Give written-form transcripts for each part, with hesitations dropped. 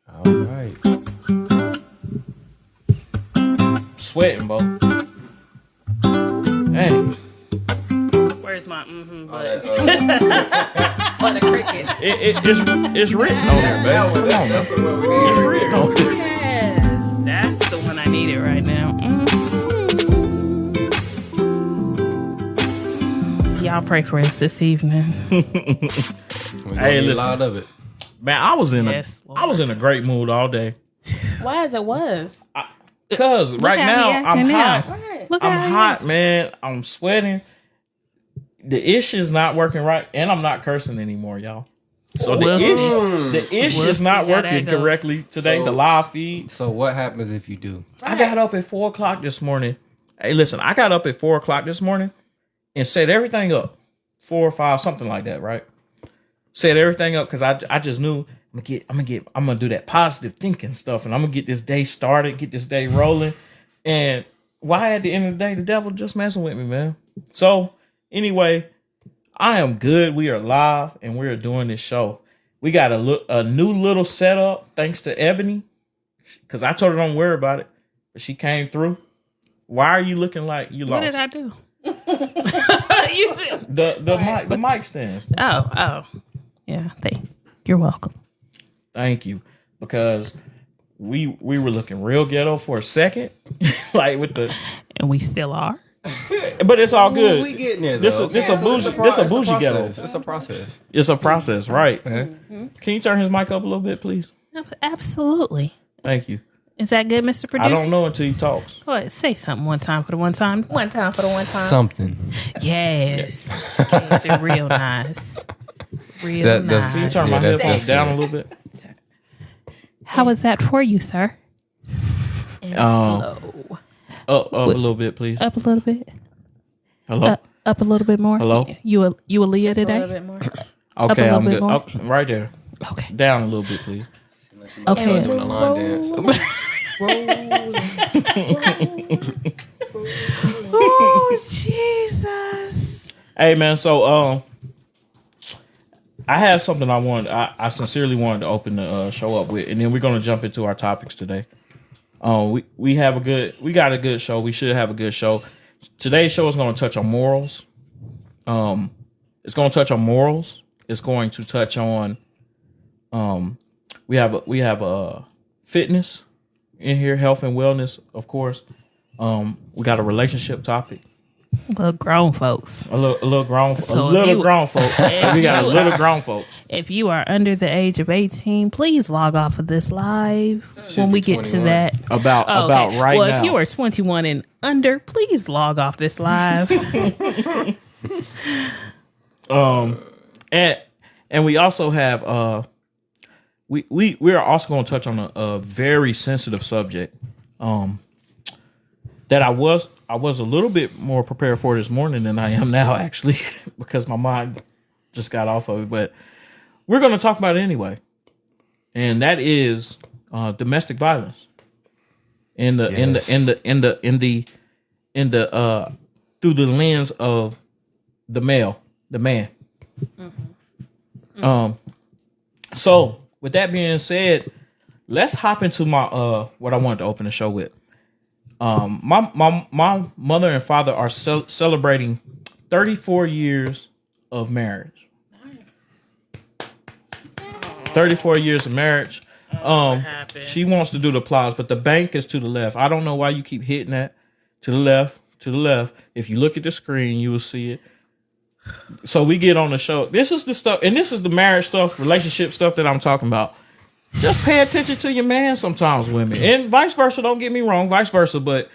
All right. Sweating, bro. Hey. Where's my For the crickets. It's written on there, baby. Come on, That's man. the one we It's need. written on there. Yes, that's the one I needed right now. Y'all pray for us this evening. Hey, listen. A lot of it. Man, I was in Lord. a great mood all day. Why is it was? Cause right how now he I'm acting hot. now. Right. Look I'm how he hot, acting. man. I'm sweating. The ish is not working right, and I'm not cursing anymore, y'all. So We'll the ish We'll is not see how that working goes. correctly today. So- the live feed. So what happens if you do? I got up at 4:00 this morning. Hey, listen, I got up at 4:00 this morning and set everything up, 4 or 5, something like that, right? Set everything up because I just knew I'm gonna do that positive thinking stuff, and I'm gonna get this day started, get this day rolling. And why at the end of the day, the devil just messing with me, man. So anyway, I am good. We are live and we are doing this show. We got a new little setup thanks to Ebony, because I told her don't worry about it, but she came through. Why are you looking like you What lost? did I do? You see? The mic stands. Oh. Yeah, you're welcome. Thank you, because we were looking real ghetto for a second, like with the, And we still are. but it's all good. We getting there, This though. a bougie ghetto. It's a process. It's a process, right? Mm-hmm. Can you turn his mic up a little bit, please? Absolutely. Thank you. Is that good, Mr. Producer? I don't know until he talks. Go ahead, say something one time for the one time. One time for the one time. Something. Yes. Kept it real nice. Real That- nice. Can you turn my that's headphones down good. a little bit? How was that for you, sir? Slow. Up a little bit, please. Up a little bit. Hello. Up a little bit more. Hello? You Aaliyah Just a little today? bit more. Okay, little I'm bit good. more. Up, right there. Okay. Down a little bit, please. Okay. Doing the line dance. Oh Jesus! Hey man, so I had something I sincerely wanted to open the show up with, and then we're gonna jump into our topics today. We got a good show. We should have a good show. Today's show is gonna touch on morals. It's gonna touch on morals. It's going to touch on we have fitness in here, health and wellness, of course. We got a relationship topic. Little grown folks. A little grown folks. So We got if a little grown folks. If you are under the age of 18, please log off of this live when we get to 21. about About right well, now. if you are 21 and under, please log off this live. And we also have we are also going to touch on a very sensitive subject that I was a little bit more prepared for this morning than I am now, actually, because my mind just got off of it. But we're going to talk about it anyway, and that is domestic violence in the through the lens of the man. So with that being said, let's hop into my what I wanted to open the show with. My mother and father are celebrating 34 years of marriage. Nice. 34 years of marriage. She wants to do the applause, but the bank is to the left. I don't know why you keep hitting that. To the left, to the left. If you look at the screen, you will see it. So we get on the show. This is the stuff, and this is the marriage stuff, relationship stuff that I'm talking about. Just pay attention to your man sometimes, women, and vice versa. Don't get me wrong, vice versa. But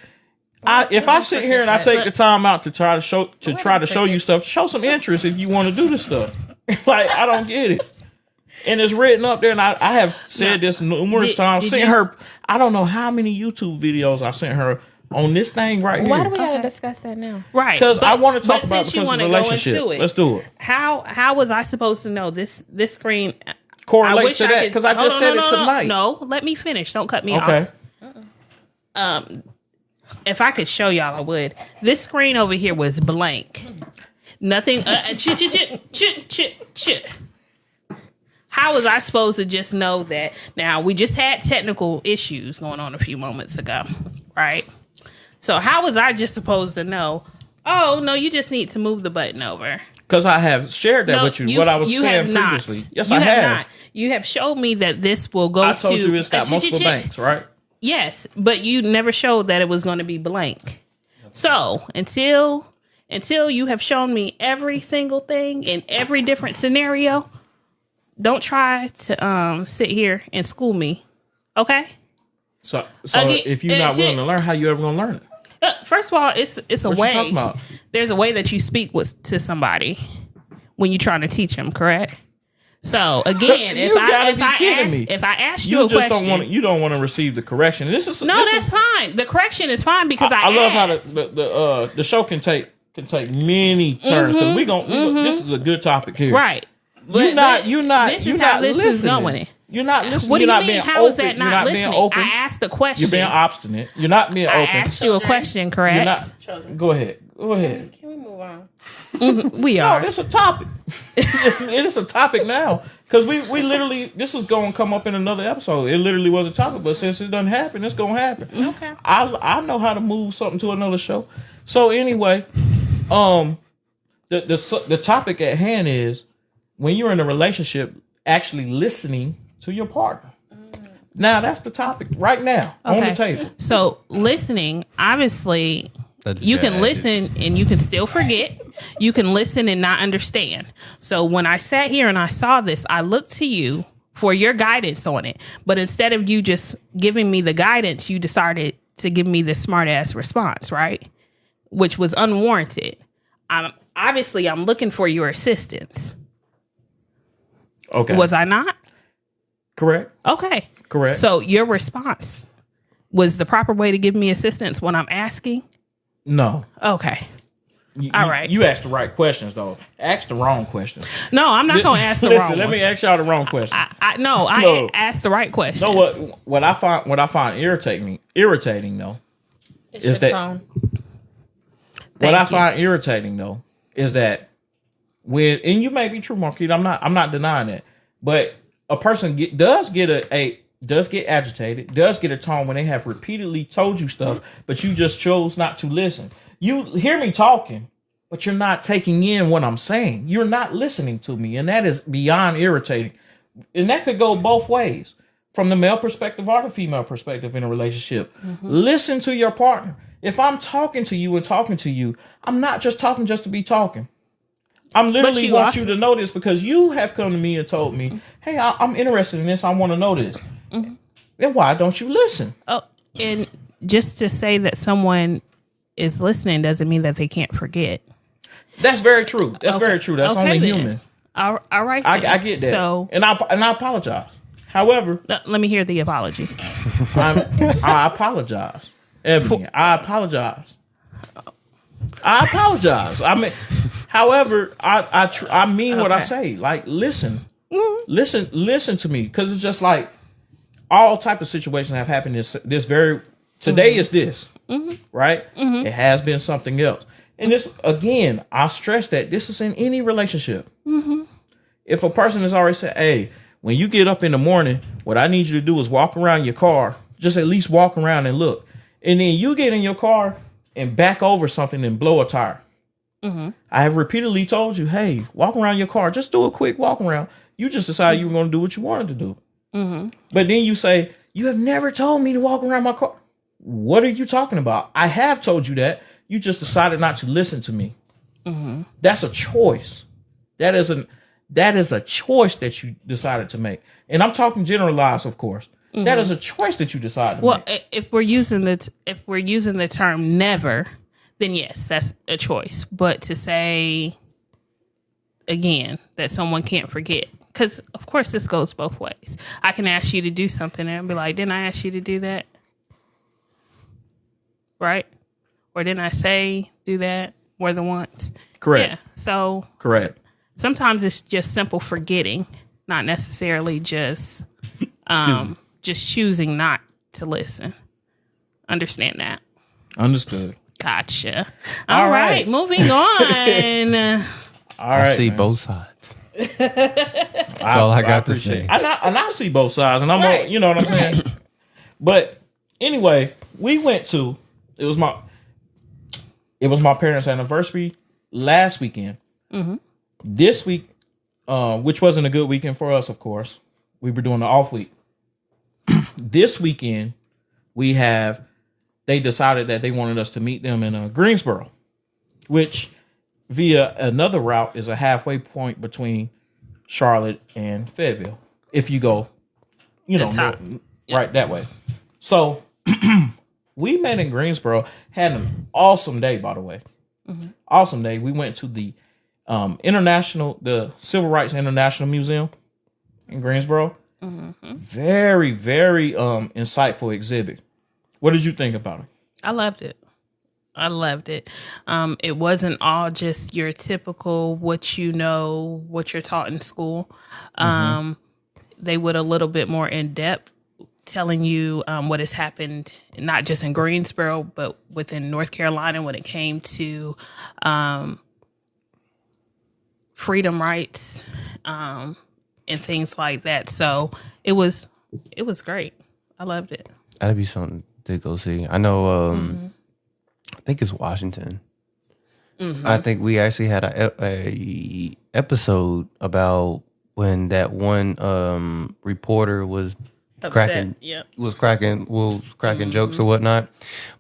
if I sit here and I take the time out to try to show you stuff, show some interest if you want to do this stuff. Like, I don't get it. And it's written up there, and I have said this numerous times. Sent her, I don't know how many YouTube videos I sent her on this thing right here. Why do we gotta discuss that now? Right. Because I want to talk about since you because of wanna the go relationship. into it, Let's do it. How was I supposed to know this screen Correlates to that because I just said it tonight. No, let me finish. Don't cut me Okay. off. If I could show y'all, I would. This screen over here was blank. Nothing. How was I supposed to just know that? Now, we just had technical issues going on a few moments ago, right? So how was I just supposed to know, oh, no, you just need to move the button over? Because I have shared that with you, what I was saying previously. Yes, I have. Not. You have showed me that this will go to... I told you it's got multiple banks, right? Yes, but you never showed that it was going to be blank. So, until you have shown me every single thing in every different scenario, don't try to sit here and school me, okay? So if you're not willing to learn, how you ever going to learn it? First of all, it's a what way. You talking about? There's a way that you speak to somebody when you're trying to teach them, correct? So again, if I ask you a question, you don't want to receive the correction. That's fine. The correction is fine because I love how the show can take many turns because this is a good topic here, right? You're not This is how this is listening. going. You're not listening. What do you're you not mean? being How open. is that You're not not listening? being open. I asked the question. You're being obstinate. You're not being I open. asked you a question, correct? Go ahead. Can we move on? We are. No, it's a topic. It is a topic now because we literally this is going to come up in another episode. It literally was a topic, but since it doesn't happen, it's going to happen. Okay. I know how to move something to another show. So anyway, the topic at hand is when you're in a relationship, actually listening to your partner. Now that's the topic right now on the table. So listening, obviously, you can listen and you can still forget. You can listen and not understand. So when I sat here and I saw this, I looked to you for your guidance on it. But instead of you just giving me the guidance, you decided to give me this smart ass response, right? Which was unwarranted. I'm looking for your assistance. Okay. Was I not? Correct. Okay. Correct. So your response was the proper way to give me assistance when I'm asking? No. Okay. All right. You asked the right questions, though. Ask the wrong questions. No, I'm not going to ask the wrong Listen, let me ask y'all the wrong question. I asked the right question. No, what I find irritating though, is that tone. what I find irritating though is that when, and you may be true, Marquita, I'm not denying that, but a person does get agitated, does get a tone when they have repeatedly told you stuff, but you just chose not to listen. You hear me talking, but you're not taking in what I'm saying. You're not listening to me, and that is beyond irritating. And that could go both ways, from the male perspective or the female perspective in a relationship. Mm-hmm. Listen to your partner. If I'm talking to you, I'm not just talking just to be talking. I'm literally want you to know this because you have come to me and told me, hey, I'm interested in this. I want to know this. Mm-hmm. Then why don't you listen? Oh, and just to say that someone is listening doesn't mean that they can't forget. That's very true. That's very true. That's only human. All right. I get that. So, and I apologize. However, let me hear the apology. I apologize. Ebony, I apologize. I mean, however, I mean what I say. Like, listen, listen to me, because it's just like all type of situations have happened. Today is this, right? Mm-hmm. It has been something else, and this again. I stress that this is in any relationship. Mm-hmm. If a person has already said, "Hey, when you get up in the morning, what I need you to do is walk around your car, just at least walk around and look," and then you get in your car and back over something and blow a tire. Mm-hmm. I have repeatedly told you, hey, walk around your car. Just do a quick walk around. You just decided you were going to do what you wanted to do. Mm-hmm. But then you say, you have never told me to walk around my car. What are you talking about? I have told you that. You just decided not to listen to me. Mm-hmm. That's a choice. That is a choice that you decided to make. And I'm talking generalized, of course. Mm-hmm. That is a choice that you decided to make. Well, if we're using the term never, then yes, that's a choice. But to say again that someone can't forget, because of course this goes both ways. I can ask you to do something and be like, "Didn't I ask you to do that?" Right? Or didn't I say do that more than once? Correct. Yeah. So correct. Sometimes it's just simple forgetting, not necessarily just just choosing not to listen. Understand that. Understood. Gotcha. All All right. right, moving on. All right, I see man. both sides. That's all I got to appreciate say. it. And I see both sides, and I'm, Right. you know what I'm saying. But anyway, we went to it was my parents' anniversary last weekend. This week, which wasn't a good weekend for us, of course. We were doing the off week. This weekend, they decided that they wanted us to meet them in Greensboro, which via another route is a halfway point between Charlotte and Fayetteville. If you go, right that way. So we met in Greensboro, had an awesome day, by the way. Awesome day. We went to the Civil Rights International Museum in Greensboro. Very, very insightful exhibit. What did you think about it? I loved it. It wasn't all just your typical what you're taught in school. They went a little bit more in depth, telling you what has happened, not just in Greensboro, but within North Carolina when it came to freedom rights and things like that. So it was great. I loved it. That'd be something to go see. I know. I think it's Washington. I think we actually had a episode about when that one reporter was cracking jokes or whatnot.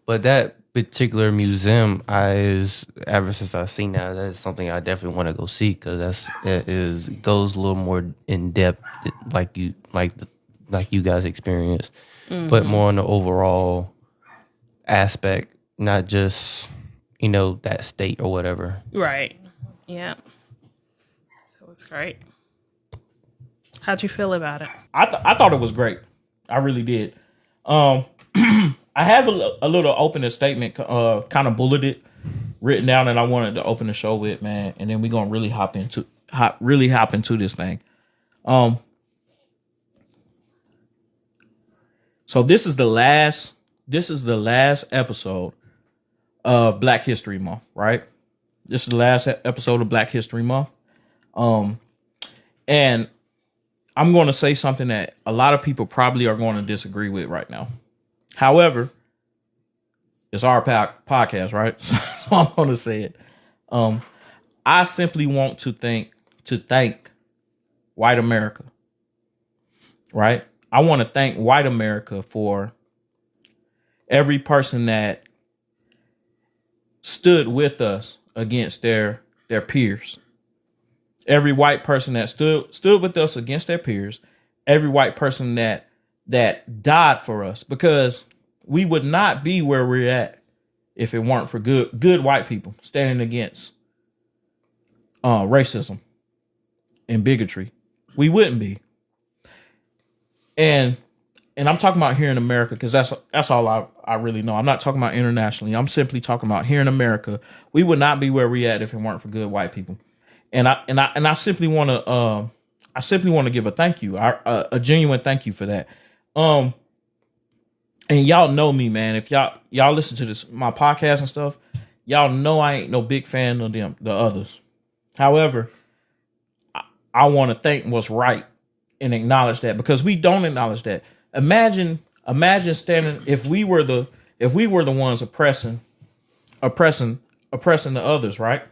But that particular museum, ever since I've seen that's something I definitely want to go see, because it goes a little more in depth, like you guys experienced, but more on the overall aspect, not just that state or whatever. Right. Yeah. So it's great. How'd you feel about it? I thought it was great. I really did. I have a little opening statement, kind of bulleted, written down, that I wanted to open the show with, man. And then we're gonna really hop into this thing. So this is the last episode of Black History Month, right? This is the last episode of Black History Month. And I'm going to say something that a lot of people probably are going to disagree with right now. However, it's our podcast, right? So I'm going to say it. I simply want to thank white America, right? I want to thank white America for every person that stood with us against their peers. Every white person that stood with us against their peers. Every white person that died for us, because we would not be where we're at if it weren't for good white people standing against racism and bigotry. We wouldn't be. And I'm talking about here in America, because that's all I really know. I'm not talking about internationally. I'm simply talking about here in America. We would not be where we're at if it weren't for good white people. And I simply want to give a thank you, a genuine thank you for that. And y'all know me, man. If y'all listen to my podcast and stuff, y'all know I ain't no big fan of the others. However, I want to thank what's right and acknowledge that, because we don't acknowledge that. Imagine standing, if we were the ones oppressing the others, right?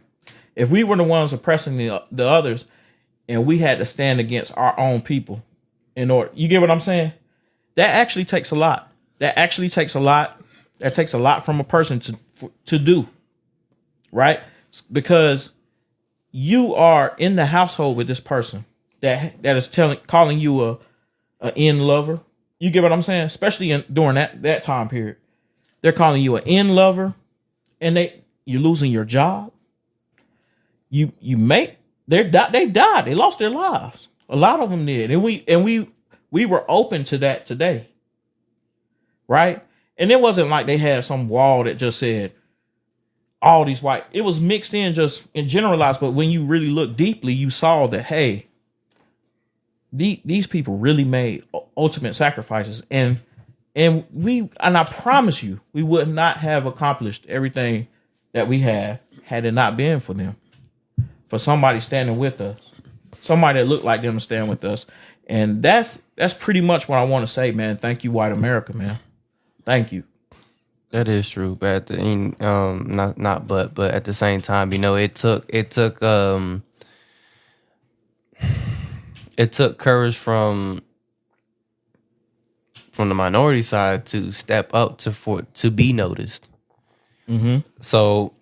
If we were the ones oppressing the others, and we had to stand against our own people in order, you get what I'm saying? That actually takes a lot. That takes a lot from a person to do, right? Because you are in the household with this person that is calling you a end lover. You get what I'm saying? Especially during that time period, they're calling you an end lover, and you're losing your job. They died. They lost their lives. A lot of them did, and we were open to that today, right? And it wasn't like they had some wall that just said all these white. It was mixed in, just in generalized. But when you really look deeply, you saw that, hey, these people really made ultimate sacrifices, and And I promise you, we would not have accomplished everything that we have had it not been for them. For somebody standing with us. Somebody that looked like them to stand with us. And that's pretty much what I want to say, man. Thank you, white America, man. Thank you. That is true, but at the end, but at the same time, you know, it took courage from the minority side to step up to be noticed. Mm-hmm. So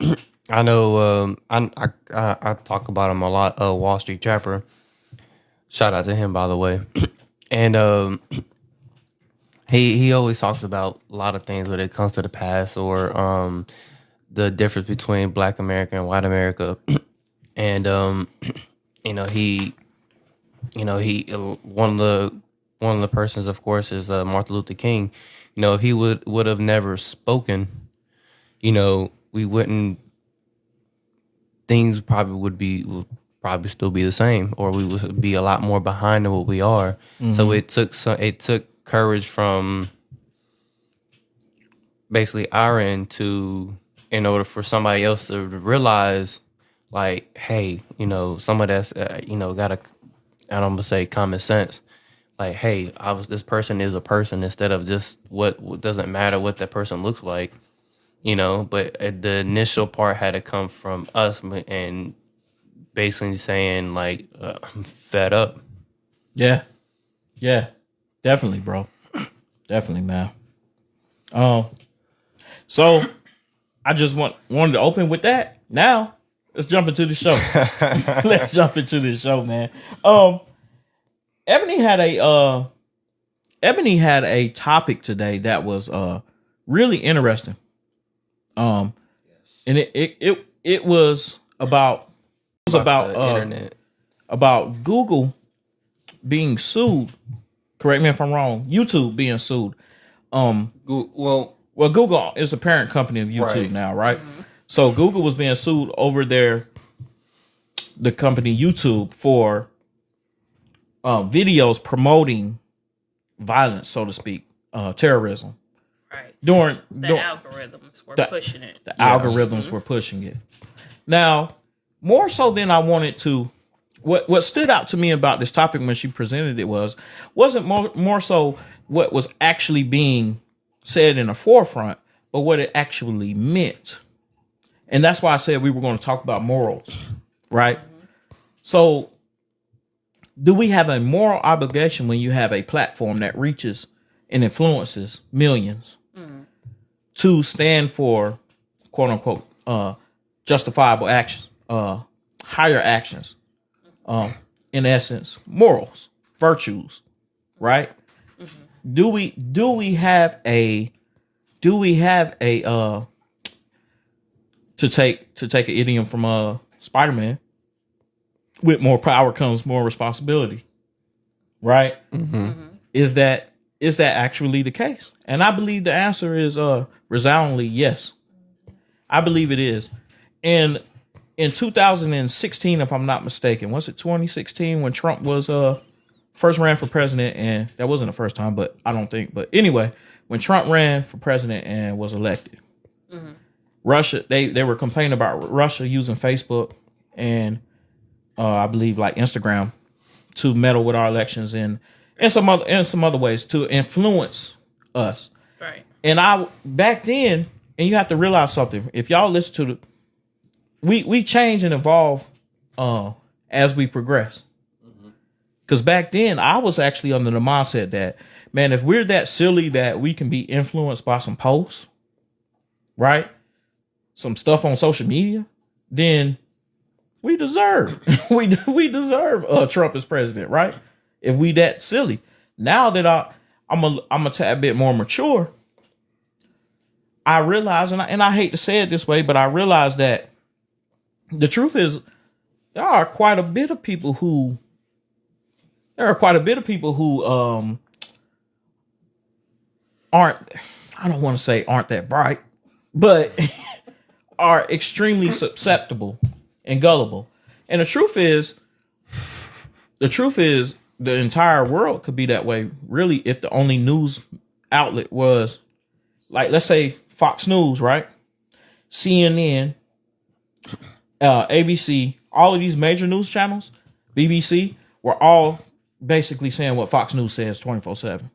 I know I talk about him a lot. Wall Street Chapter. Shout out to him, by the way. And he always talks about a lot of things when it comes to the past or the difference between Black America and White America. And he one of the persons, of course, is Martin Luther King. You know, if he would have never spoken, you know, we wouldn't. Things would probably still be the same, or we would be a lot more behind than what we are. Mm-hmm. So it took courage from basically our end in order for somebody else to realize, like, hey, you know, some of that's got a, I don't want to say common sense. Like, hey, this person is a person instead of just what doesn't matter what that person looks like, you know. But the initial part had to come from us and basically saying, like, I'm fed up. Yeah, definitely, bro. Definitely, man. So I just wanted to open with that. Now let's jump into the show. Let's jump into this show, man. Ebony had a topic today that was really interesting. And it was about internet. About Google being sued. Correct me if I'm wrong. YouTube being sued. Well, Google is the parent company of YouTube now, right? Mm-hmm. So Google was being sued over the company YouTube for videos promoting violence, so to speak, terrorism. Right. During the algorithms were pushing it. The algorithms were pushing it. Now, more so than I wanted to, what stood out to me about this topic when she presented it wasn't more so what was actually being said in the forefront, but what it actually meant. And that's why I said we were going to talk about morals, right? Mm-hmm. So, do we have a moral obligation when you have a platform that reaches and influences millions to stand for, quote unquote, justifiable actions, higher actions, in essence, morals, virtues, right? Mm-hmm. Do we have a to take an idiom from Spider-Man, with more power comes more responsibility, right? Mm-hmm. Mm-hmm. Is that actually the case? And I believe the answer is resoundingly yes. I believe it is. And in 2016, if I'm not mistaken, was it 2016 when Trump was first ran for president? And that wasn't the first time, but I don't think. But anyway, when Trump ran for president and was elected, mm-hmm. Russia, they were complaining about Russia using Facebook and I believe like Instagram to meddle with our elections and some other ways to influence us. Right. And I back then, and you have to realize something. If y'all listen to we change and evolve as we progress. Because back then, I was actually under the mindset that, man, if we're that silly that we can be influenced by some posts, right? Some stuff on social media, then we deserve we deserve Trump as president, right? If we that silly. Now that I'm a tad bit more mature, I realize, and I hate to say it this way, but I realize that the truth is there are quite a bit of people who aren't, I don't want to say aren't that bright, but are extremely susceptible and gullible. And the truth is the entire world could be that way, really, if the only news outlet was, like, let's say Fox News, right? CNN, ABC, all of these major news channels, BBC, were all basically saying what Fox News says 24/7.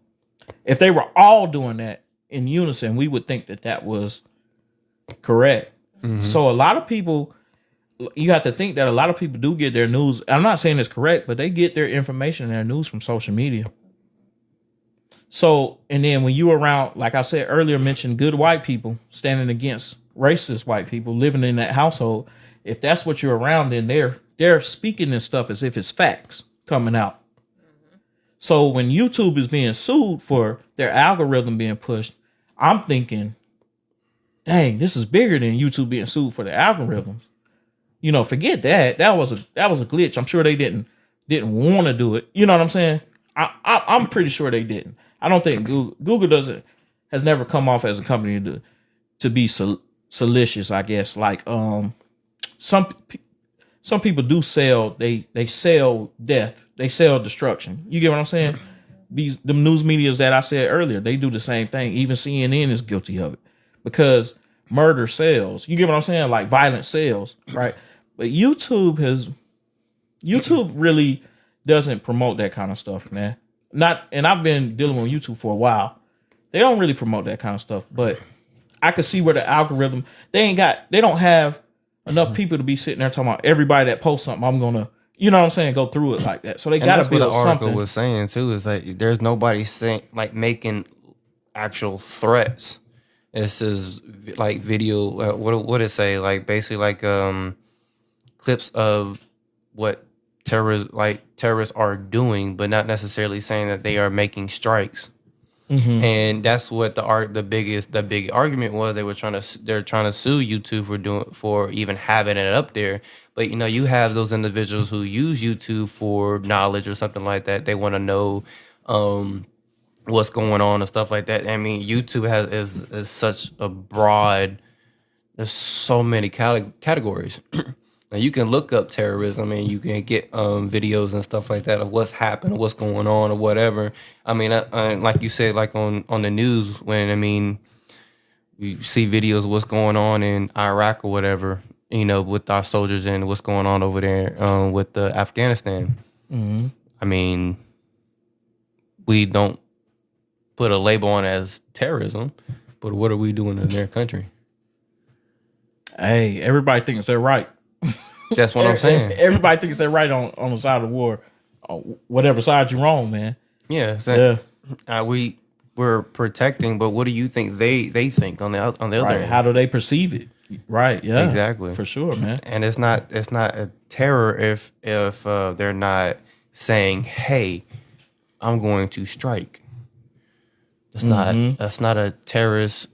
If they were all doing that in unison, we would think that that was correct. Mm-hmm. So a lot of people, you have to think that a lot of people do get their news. I'm not saying it's correct, but they get their information and their news from social media. So, and then when you around, like I said earlier, mentioned good white people standing against racist white people living in that household, if that's what you're around, then they're speaking this stuff as if it's facts coming out. Mm-hmm. So when YouTube is being sued for their algorithm being pushed, I'm thinking, dang, this is bigger than YouTube being sued for the algorithms. You know, forget that. That was a glitch. I'm sure they didn't want to do it. You know what I'm saying? I'm pretty sure they didn't. I don't think Google has never come off as a company to be salacious, I guess. Like some people do sell, they sell death, they sell destruction. You get what I'm saying? The news medias that I said earlier, they do the same thing. Even CNN is guilty of it because murder sells. You get what I'm saying? Like violence sells, right? But YouTube really doesn't promote that kind of stuff, man. And I've been dealing with YouTube for a while. They don't really promote that kind of stuff, but I could see where the algorithm, they don't have enough people to be sitting there talking about everybody that posts something, I'm going to, you know what I'm saying, go through it like that. So they got to build something. That's what the article was saying too, is like there's nobody saying, like making actual threats. This is like video, what it say? Like basically like clips of what terrorists are doing, but not necessarily saying that they are making strikes. Mm-hmm. And that's what the big argument was. They're trying to sue YouTube for even having it up there. But you know, you have those individuals who use YouTube for knowledge or something like that. They want to know what's going on and stuff like that. I mean, YouTube is such a broad. There's so many categories. Now you can look up terrorism and you can get videos and stuff like that of what's happened, what's going on, or whatever. I mean, like you said, like on the news, when I mean, you see videos of what's going on in Iraq or whatever, you know, with our soldiers and what's going on over there with Afghanistan. Mm-hmm. I mean, we don't put a label on it as terrorism, but what are we doing in their country? Hey, everybody thinks they're right. That's what I'm saying. Everybody thinks they're right on the side of the war. Whatever side you're wrong, man. Yeah. We're protecting, but what do you think they think on the other end? How do they perceive it? Right. Yeah. Exactly. For sure, man. And it's not a terror if they're not saying, "Hey, I'm going to strike." That's not a terrorist.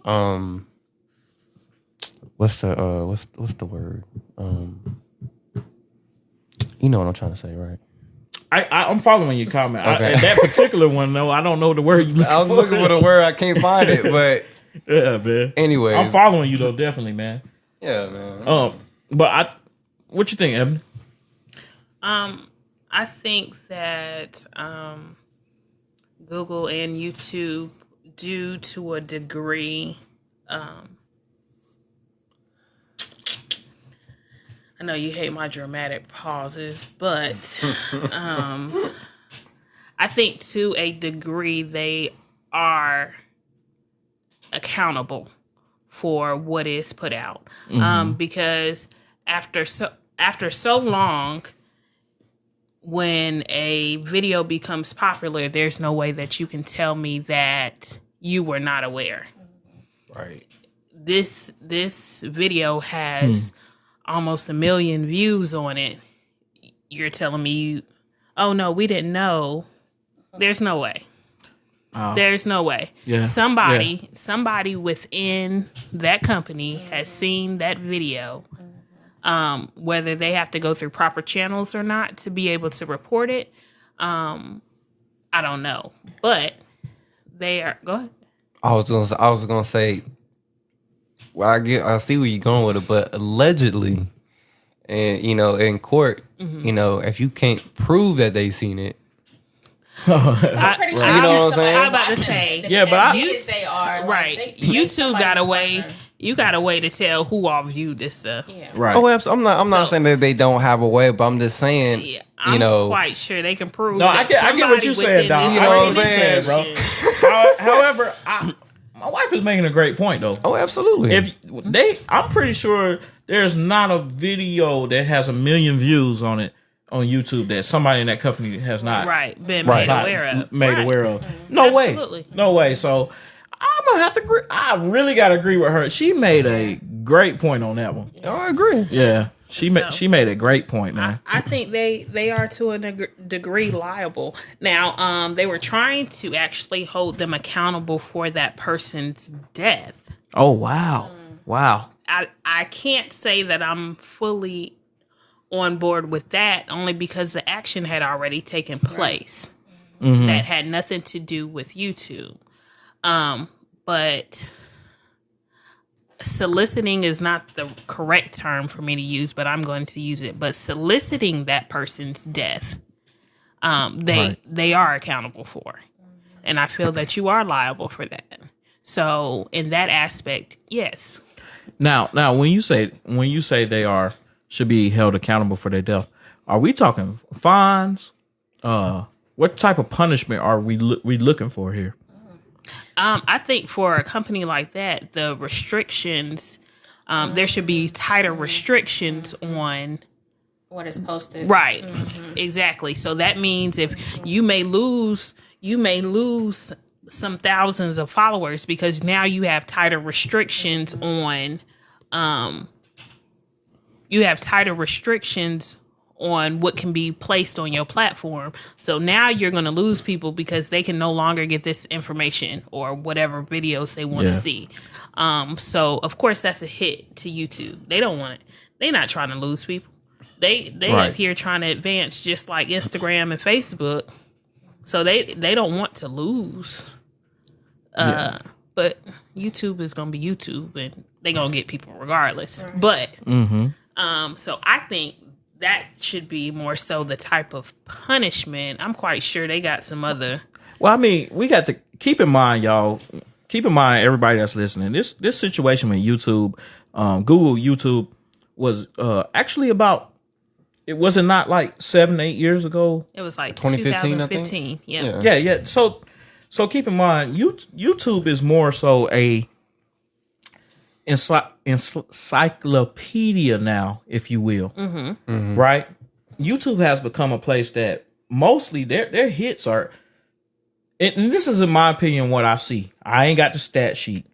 What's the word? You know what I'm trying to say, right? I'm following your comment. Okay. That particular one, though, I don't know the word you looking for. I was looking for the word. I can't find it, but yeah, man. Anyway, I'm following you though, definitely, man. Yeah, man. But what you think, Ebony? I think that Google and YouTube do to a degree. I know you hate my dramatic pauses, but I think to a degree they are accountable for what is put out. Because after so long, when a video becomes popular, there's no way that you can tell me that you were not aware. Right. This video has almost 1 million views on it. You're telling me, oh no, we didn't know. There's no way. There's no way. Yeah. Somebody within that company has seen that video. Whether they have to go through proper channels or not to be able to report it, I don't know. But they are. Go ahead. I was gonna say. Well, I see where you're going with it, but allegedly, and you know, in court, you know, if you can't prove that they seen it, I'm pretty sure. You know what I'm saying? I'm about to say. Yeah, but they are right. Like, YouTube got a way. You got a way to tell who all viewed this stuff. Yeah. right. Oh, absolutely. I'm not saying that they don't have a way, but I'm just saying, Yeah, I'm quite sure they can prove. No, I get what you're saying, dog. You know what I'm saying, bro. However, my wife is making a great point, though. Oh, absolutely. I'm pretty sure there's not a video that has 1 million views on it on YouTube that somebody in that company has not been made aware of. No Absolutely. way. No way. So I'm gonna have to agree. I really gotta agree with her. She made a great point on that one. Oh, I agree. Yeah. She made a great point, man. I think they are to a degree liable. Now, they were trying to actually hold them accountable for that person's death. Oh wow. Wow. I can't say that I'm fully on board with that, only because the action had already taken place. Mm-hmm. That had nothing to do with YouTube. But soliciting is not the correct term for me to use, but I'm going to use it. But soliciting that person's death, they are accountable for. And I feel that you are liable for that. So in that aspect, yes. Now when you say should be held accountable for their death, are we talking fines? What type of punishment are we looking for here? I think for a company like that, the restrictions, there should be tighter restrictions on what is posted. Right. Mm-hmm. Exactly. So that means if you may lose some thousands of followers because now you have tighter restrictions on, what can be placed on your platform. So now you're going to lose people because they can no longer get this information or whatever videos they want to see. So of course that's a hit to YouTube. They don't want it. They're not trying to lose people. They up here trying to advance just like Instagram and Facebook. So they don't want to lose. But YouTube is going to be YouTube and they're going to get people regardless. Right. But so I think that should be more so the type of punishment. I'm quite sure they got some other. Well, I mean, we got to keep in mind, y'all. Keep in mind, everybody that's listening. This situation with YouTube, Google YouTube was actually about. It was not like 7-8 years ago. It was like 2015, 2015. Yeah. So keep in mind, YouTube is more so a encyclopedia now, if you will. Mm-hmm. Mm-hmm. Right? YouTube has become a place that mostly their hits are, and this is in my opinion what I see. I ain't got the stat sheet,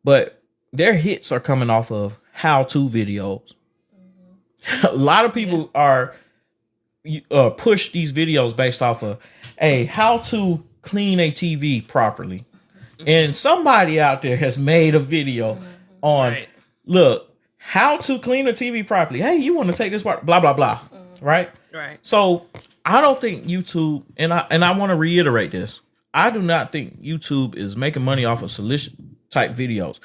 but their hits are coming off of how-to videos. Mm-hmm. A lot of people are push these videos based off of how to clean a TV properly. Mm-hmm. And somebody out there has made a video on look, how to clean a TV properly. Hey, you want to take this part, blah blah blah. Right? So I don't think YouTube, and I want to reiterate this. I do not think YouTube is making money off of solution type videos.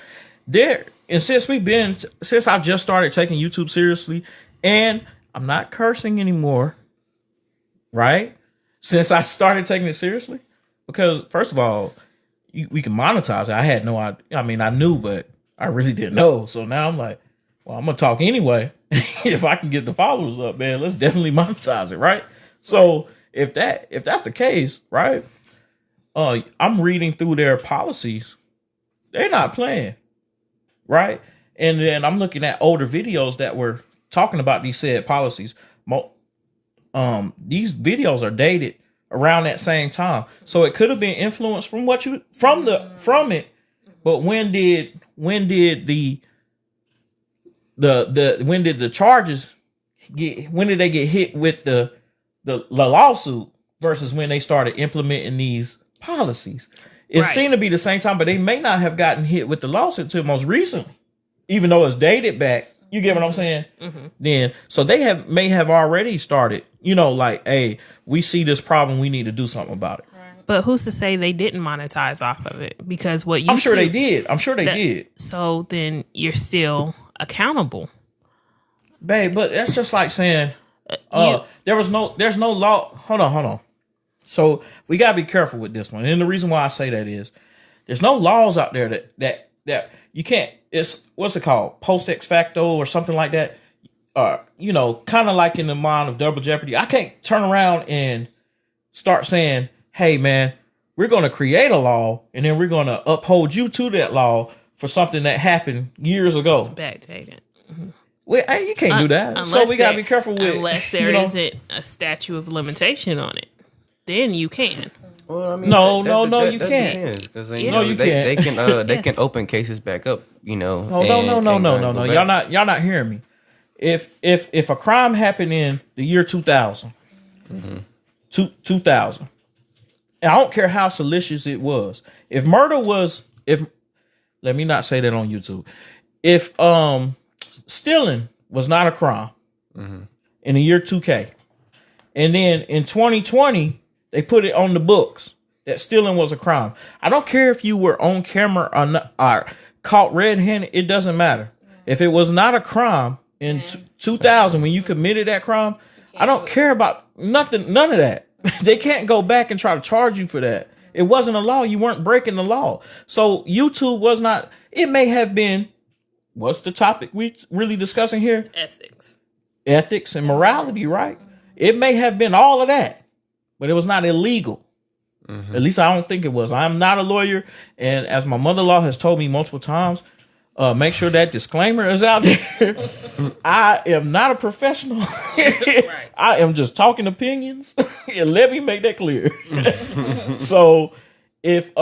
Since I've just started taking YouTube seriously, and I'm not cursing anymore, right? Since I started taking it seriously, because first of all, we can monetize it. I had no idea. I mean, I knew, but I really didn't know. So now I'm like, well, I'm gonna talk anyway. If I can get the followers up, man, let's definitely monetize it, right? So if that's the case, right? I'm reading through their policies. They're not playing, right? And then I'm looking at older videos that were talking about these said policies. These videos are dated around that same time, so it could have been influenced from it. But when did the charges get? When did they get hit with the lawsuit versus when they started implementing these policies? It seemed to be the same time, but they may not have gotten hit with the lawsuit until most recently, even though it's dated back. You get what I'm saying? Mm-hmm. Then, so they may have already started, like, hey, we see this problem, we need to do something about it. But who's to say they didn't monetize off of it? Because YouTube, I'm sure they did. So then you're still accountable, babe. But that's just like saying, there's no law. Hold on. So we gotta be careful with this one. And the reason why I say that is there's no laws out there that you can't. It's what's it called, post ex facto or something like that. Kind of like in the mind of double jeopardy. I can't turn around and start saying, "Hey, man, we're going to create a law and then we're going to uphold you to that law for something that happened years ago." Backdated. Well, hey, you can't do that. So we gotta be careful with, unless there isn't a statute of limitation on it. Then you can. Well, I mean, no, you can't. Because you can't. They can open cases back up. No. No. Y'all not hearing me. If a crime happened in the year 2000, 2000, and I don't care how salacious it was. If murder was, let me not say that on YouTube. If stealing was not a crime in the year 2K, and then in 2020 they put it on the books that stealing was a crime. I don't care if you were on camera or not, or caught red-handed. It doesn't matter. If it was not a crime in 2000 when you committed that crime, I don't care about nothing. None of that. They can't go back and try to charge you for that. It wasn't a law. You weren't breaking the law. So YouTube was not. It may have been. What's the topic we really discussing here? Ethics and morality, right? It may have been all of that, but it was not illegal. At least I don't think it was. I'm not a lawyer, and as my mother-in-law has told me multiple times, make sure that disclaimer is out there. I am not a professional. I am just talking opinions, and let me make that clear. So, if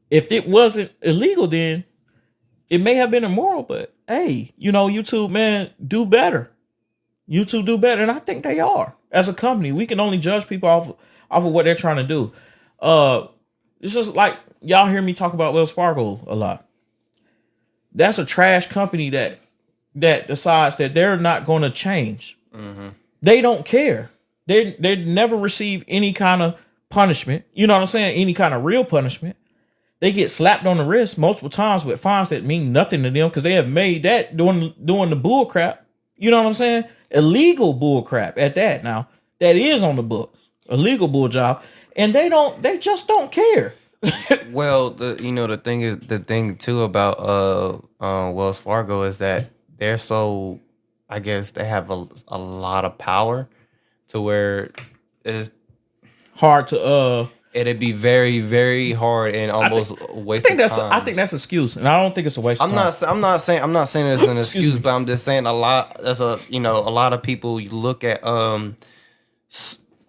it wasn't illegal, then it may have been immoral, but hey, YouTube, man, do better. YouTube do better, and I think they are. As a company, we can only judge people off of what they're trying to do. It's just like y'all hear me talk about Wells Fargo a lot. That's a trash company that decides that they're not going to change. They don't care. They never receive any kind of punishment. You know what I'm saying? Any kind of real punishment. They get slapped on the wrist multiple times with fines that mean nothing to them because they have made that doing the bull crap. You know what I'm saying? Illegal bull crap at that. Now that is on the books, illegal bull job, and they just don't care. Well, the thing too about Wells Fargo is that they're so, I guess they have a lot of power to where it's hard to it'd be very, very hard and almost a waste of time. I think that's an excuse, and I don't think it's a waste of time. I'm not saying it's an excuse, but I'm just saying a lot of people look at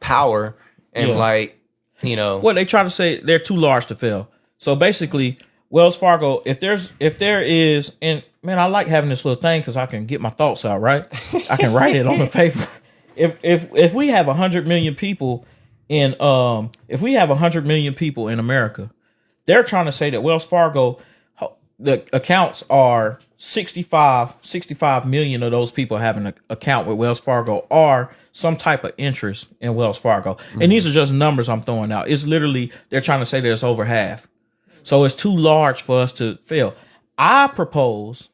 power and well, they try to say they're too large to fail. So basically, Wells Fargo, if there is, and man, I like having this little thing because I can get my thoughts out, right? I can write it on the paper. If we have 100 million people if we have 100 million people in America, they're trying to say that Wells Fargo, the accounts are 65 million of those people having an account with Wells Fargo are some type of interest in Wells Fargo. And these are just numbers I'm throwing out. It's literally, they're trying to say that it's over half. So it's too large for us to fail. I propose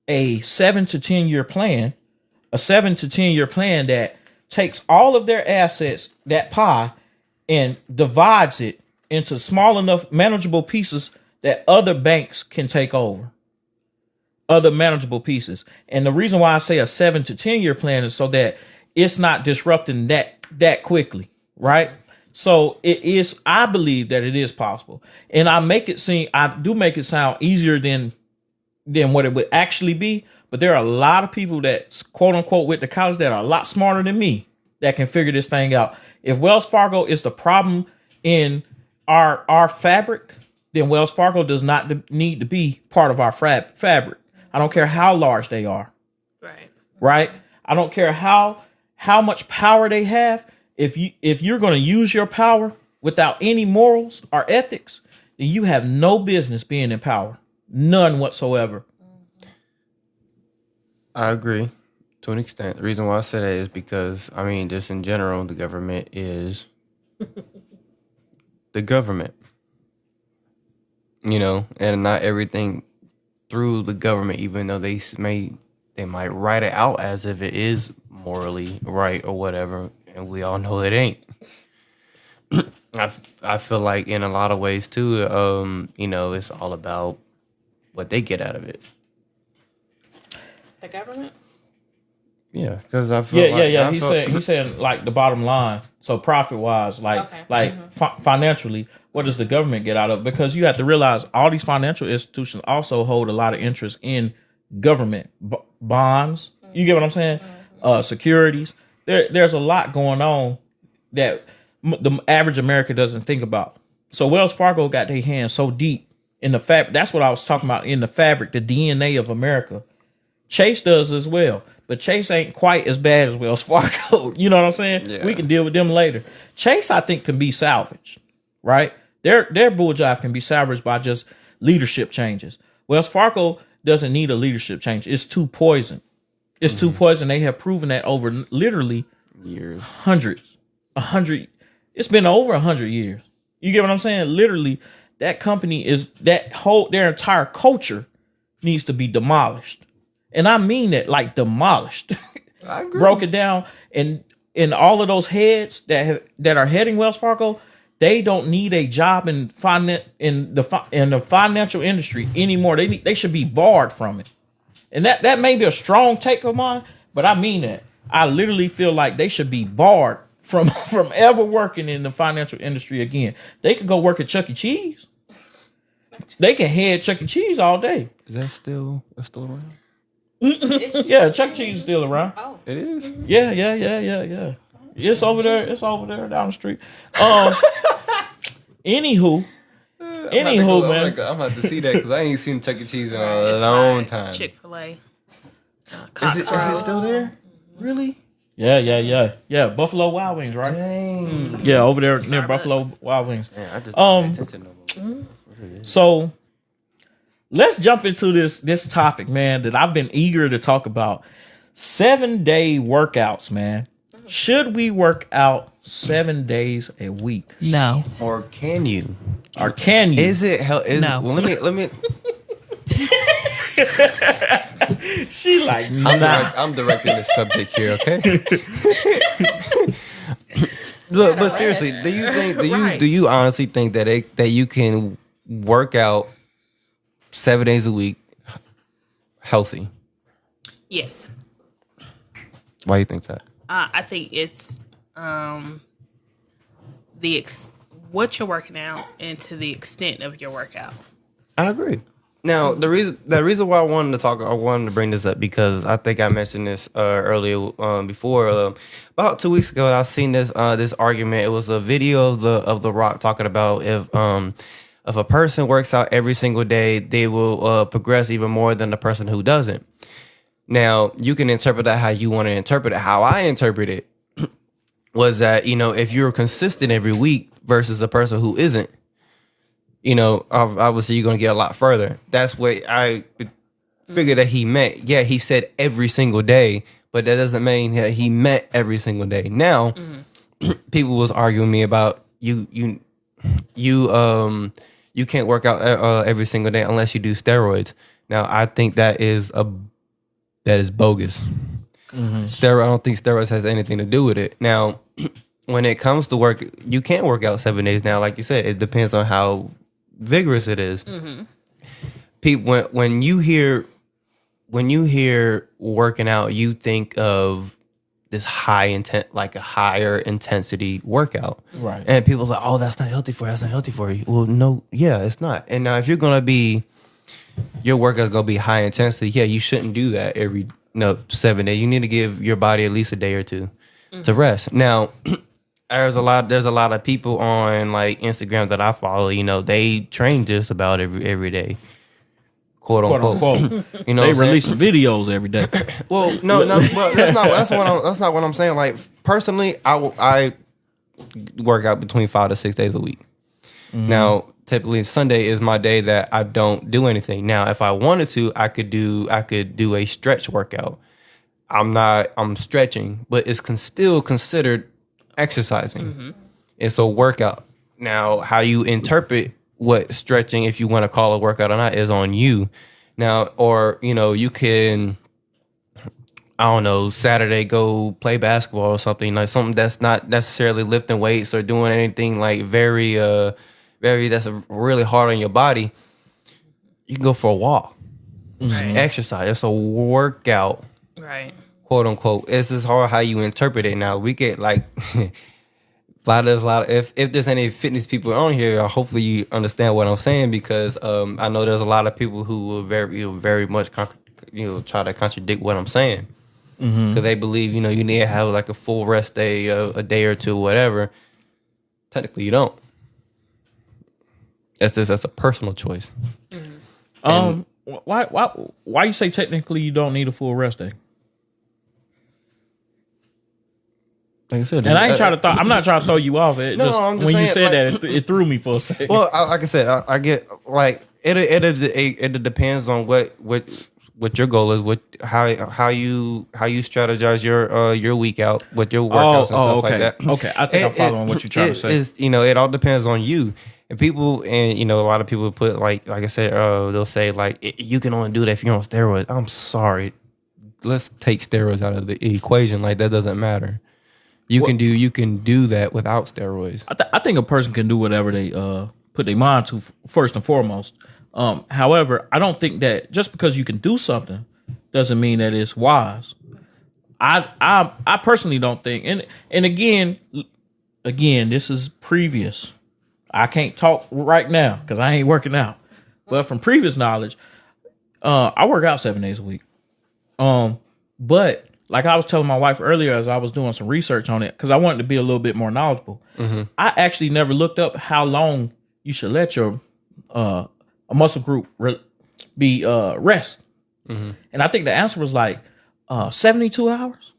a 7 to 10 year plan, that takes all of their assets, that pie, and divides it into small enough manageable pieces that other banks can take over. Other manageable pieces. And the reason why I say a 7 to 10 year plan is so that it's not disrupting that quickly, right? So I believe that it is possible. And I do make it sound easier than what it would actually be. But there are a lot of people that quote unquote went to college that are a lot smarter than me that can figure this thing out. If Wells Fargo is the problem in our fabric, then Wells Fargo does not need to be part of our fabric. I don't care how large they are. Right? I don't care how much power they have. If you're going to use your power without any morals or ethics, then you have no business being in power. None whatsoever. I agree to an extent. The reason why I say that is because, I mean, just in general, the government is the government. And not everything through the government, even though they might write it out as if it is morally right or whatever, and we all know it ain't. I feel like in a lot of ways too, it's all about what they get out of it. The government? Yeah, because I feel yeah. He said like the bottom line. So profit wise, financially, what does the government get out of it? Because you have to realize all these financial institutions also hold a lot of interest in government bonds. You get what I'm saying? Securities. There's a lot going on that the average American doesn't think about. So Wells Fargo got their hands so deep in the fabric. That's what I was talking about, in the fabric, the DNA of America. Chase does as well, but Chase ain't quite as bad as Wells Fargo. You know what I'm saying? Yeah. We can deal with them later. Chase, I think, can be salvaged, right? Their bull jive can be salvaged by just leadership changes. Wells Fargo doesn't need a leadership change. It's too poison. It's too poison. They have proven that over literally years, hundreds, 100. It's been over 100 years. You get what I'm saying? Literally, that company is their entire culture needs to be demolished. And I mean that, like, demolished. I agree. Broken down, and all of those heads that are heading Wells Fargo, they don't need a job in the financial industry anymore. They should be barred from it. And that may be a strong take of mine, but I mean that. I literally feel like they should be barred from ever working in the financial industry again. They could go work at Chuck E. Cheese. They can head Chuck E. Cheese all day. Is that still around? Yeah, Chuck E. Cheese is still around. Oh. It is. Yeah. It's over there. It's over there down the street. Anywho, man. I'm gonna have to see that because I ain't seen Chuck E. Cheese in a long time. Chick-fil-A. Is it still there? Really? Yeah. Buffalo Wild Wings, right? Dang. Yeah, over there near Buffalo Wild Wings. Man, I just don't pay attention no more. So let's jump into this topic, man, that I've been eager to talk about. 7-day workouts, man. Should we work out 7 days a week? No. Or can you? Is it hell? No. Well, let me. She like, nah. I'm directing the subject here, okay? Look, but seriously, do you honestly think that you can work out 7 days a week healthy? Yes. Why do you think that? I think it's what you're working out and to the extent of your workout. I agree. Now, the reason why I wanted to bring this up, because I think I mentioned this earlier before. About 2 weeks ago, I seen this argument. It was a video of the Rock talking about if a person works out every single day, they will progress even more than the person who doesn't. Now, you can interpret that how you want to interpret it. How I interpret it was that, if you're consistent every week versus a person who isn't, obviously you're going to get a lot further. That's what I figured that he meant. Yeah, he said every single day, but that doesn't mean that he meant every single day. Now, people was arguing me about you can't work out every single day unless you do steroids. Now, I think that is bogus. I don't think steroids has anything to do with it. Now, when it comes to work, you can't work out 7 days. Now, like you said, it depends on how vigorous it is. People, when you hear working out, you think of this like a higher intensity workout, right? And people are like, "Oh, that's not healthy for you. That's not healthy for you." Well, no, yeah, it's not. And now, if you're gonna be your workout is gonna be high intensity, yeah, you shouldn't do that every 7 days. You need to give your body at least a day or two to rest. Now, there's a lot of people on like Instagram that I follow. They train just about every day, quote unquote. They release videos every day. Well, no, but that's not what I'm saying. Like personally, I work out between 5 to 6 days a week. Now, typically Sunday is my day that I don't do anything. Now, if I wanted to, I could do a stretch workout. I'm stretching, but it's still considered exercising. It's a workout. Now, how you interpret what stretching, if you want to call a workout or not, is on you. Now, or you can I don't know, Saturday go play basketball or something, like something that's not necessarily lifting weights or doing anything like very that's really hard on your body, you can go for a walk. Right. Exercise. It's a workout. Right. Quote unquote. It's just hard how you interpret it. Now we get like a lot of if there's any fitness people on here, hopefully you understand what I'm saying, because I know there's a lot of people who will very much try to contradict what I'm saying, because they believe you need to have like a full rest day, a day or two, whatever. Technically, you don't. That's a personal choice. Why you say technically you don't need a full rest day? Like I said, and I ain't trying to. I'm not trying to throw you off. I'm just when saying, you said like, that, it threw me for a second. Well, like I said, I get like it depends on what your goal is, how you strategize your week out with your workouts and stuff like that. Okay, I think I'm following what you're trying to say. It all depends on you. And people, a lot of people put like I said, they'll say like you can only do that if you're on steroids. I'm sorry, let's take steroids out of the equation. Like that doesn't matter. You can do that without steroids. I think a person can do whatever they put their mind to first and foremost. However, I don't think that just because you can do something doesn't mean that it's wise. I personally don't think, and again, this is previous. I can't talk right now because I ain't working out. But from previous knowledge, I work out 7 days a week. But like I was telling my wife earlier as I was doing some research on it, because I wanted to be a little bit more knowledgeable. I actually never looked up how long you should let your a muscle group be rest. And I think the answer was like 72 hours.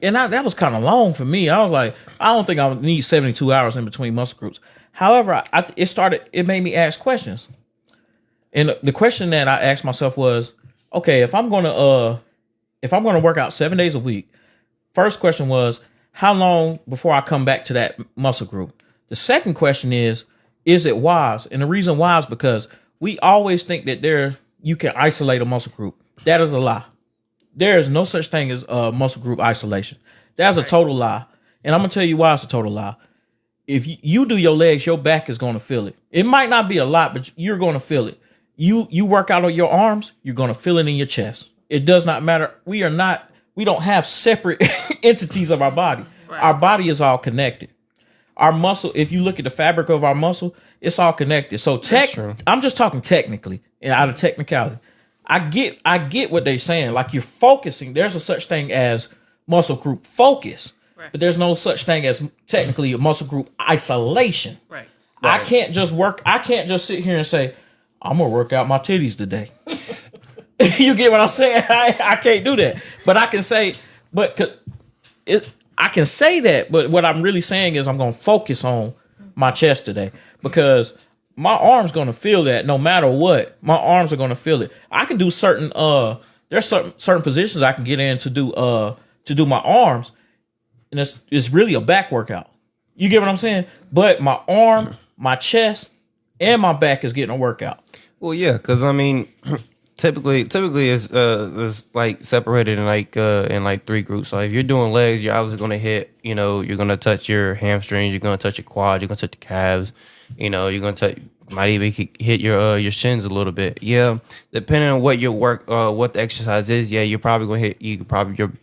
And that was kind of long for me. I was like, I don't think I would need 72 hours in between muscle groups. However, it made me ask questions. And the question that I asked myself was, okay, if I'm going to work out 7 days a week, first question was, how long before I come back to that muscle group? The second question is it wise? And the reason why is because we always think that you can isolate a muscle group. That is a lie. There is no such thing as muscle group isolation. That's a total lie. And I'm going to tell you why it's a total lie. If you do your legs, your back is going to feel it. It might not be a lot, but you're going to feel it. You work out on your arms, you're going to feel it in your chest. It does not matter. We don't have separate entities of our body. Right. Our body is all connected. Our muscle, if you look at the fabric of our muscle, it's all connected. So I'm just talking technically and out of technicality. I get what they're saying. Like you're focusing. There's a such thing as muscle group focus, right. But there's no such thing as technically a muscle group isolation. Right. I can't just sit here and say, I'm going to work out my titties today. You get what I'm saying? I can't do that. But I can say, I can say that. But what I'm really saying is I'm going to focus on my chest today, because my arm's going to feel that no matter what. My arms are going to feel it. I can do certain there's certain positions I can get in to do my arms, and it's really a back workout. You get what I'm saying? But my arm, my chest, and my back is getting a workout. Well, yeah, because I mean, typically it's like separated in like three groups. So if you're doing legs, you're obviously going to hit. You're going to touch your hamstrings. You're going to touch your quads. You're going to touch the calves. You're going to might even hit your shins a little bit. Yeah, depending on what your what the exercise is. Yeah, you're probably going to hit. You're probably going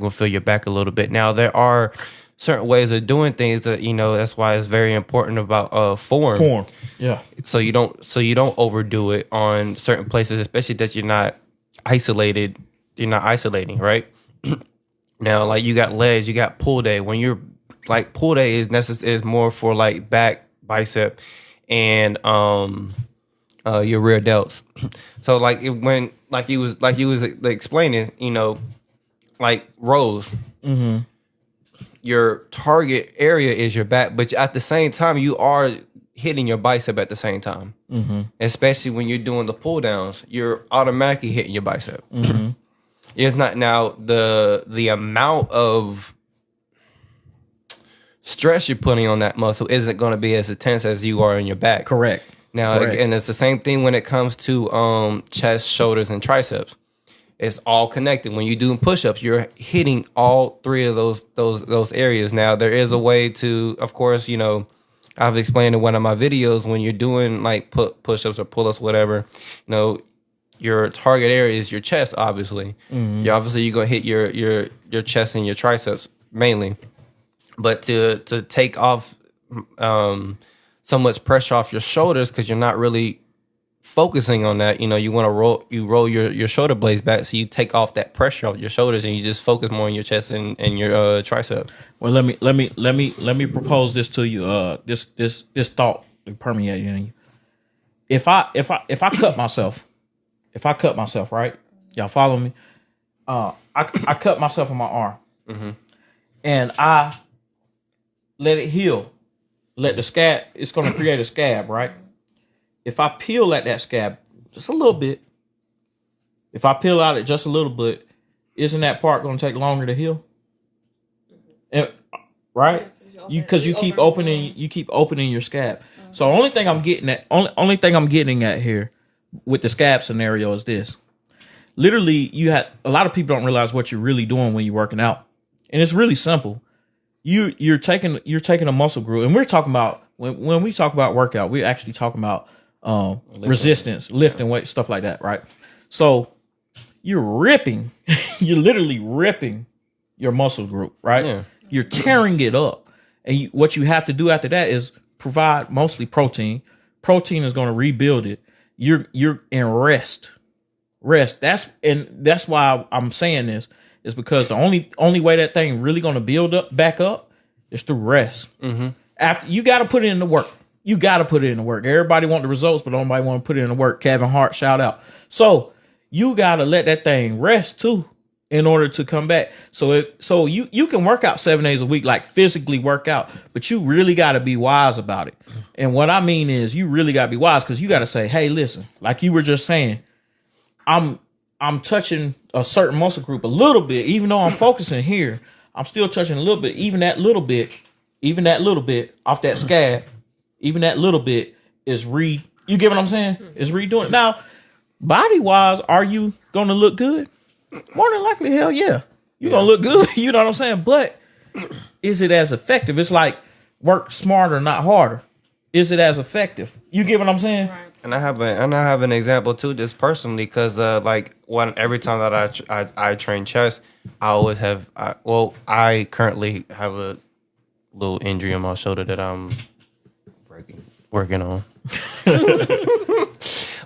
to feel your back a little bit. Now there are certain ways of doing things that that's why it's very important about form. Yeah. So you don't overdo it on certain places, especially that you're not isolated. You're not isolating, right? Now, like you got legs, you got pull day. When you're like pull day is more for like back, bicep, and your rear delts. So like when you was explaining, like rows. Mm-hmm. Your target area is your back, but at the same time, you are hitting your bicep at the same time. Mm-hmm. Especially when you're doing the pull downs, you're automatically hitting your bicep. Mm-hmm. It's not now the amount of stress you're putting on that muscle isn't going to be as intense as you are in your back. Correct. Now, and it's the same thing when it comes to chest, shoulders, and triceps. it's all connected. When you're doing push-ups, you're hitting all three of those areas. Now, there is a way to, of course, I've explained in one of my videos, when you're doing like push-ups or pull-ups, whatever, your target area is your chest, obviously. Mm-hmm. You're going to hit your chest and your triceps mainly. But to take off so much pressure off your shoulders, because you're not really focusing on that, you want to roll your shoulder blades back, so you take off that pressure off your shoulders and you just focus more on your chest and your tricep. Well, let me propose this to you. This thought permeating in you. If I cut myself, right? Y'all follow me? I cut myself on my arm, mm-hmm. and I let it heal. Let the scab. It's going to create a scab, right? If I peel at that scab just a little bit, if I peel out it just a little bit, isn't that part going to take longer to heal? Right? Because you keep opening your scab. So the only thing I'm getting at here with the scab scenario is this. Literally, a lot of people don't realize what you're really doing when you're working out. And it's really simple. You're taking a muscle group, and we're talking about when we talk about workout, we're actually talking about resistance, lifting weight, stuff like that, right? So you're literally ripping your muscle group, right? Yeah. You're tearing it up. And what you have to do after that is provide mostly protein. Protein is going to rebuild it. You're in rest. That's why I'm saying this, is because the only way that thing really going to build back up is through rest. Mm-hmm. After you got to put it in the work. Everybody want the results, but nobody want to put it in the work. Kevin Hart, shout out. So you got to let that thing rest too in order to come back. So you can work out 7 days a week, like physically work out, but you really got to be wise about it. And what I mean is, you really got to be wise, because you got to say, hey, listen, like you were just saying, I'm touching a certain muscle group a little bit, even though I'm focusing here, I'm still touching a little bit, even that little bit off that scab, even that little bit is you get what I'm saying? Is redoing it. Now, body wise, are you going to look good? More than likely, hell yeah. You're going to look good. You know what I'm saying? But is it as effective? It's like work smarter, not harder. Is it as effective? You get what I'm saying? Right. And I have an example too, just personally, because every time that I train chest, I always have. I currently have a little injury on my shoulder that I'm working on.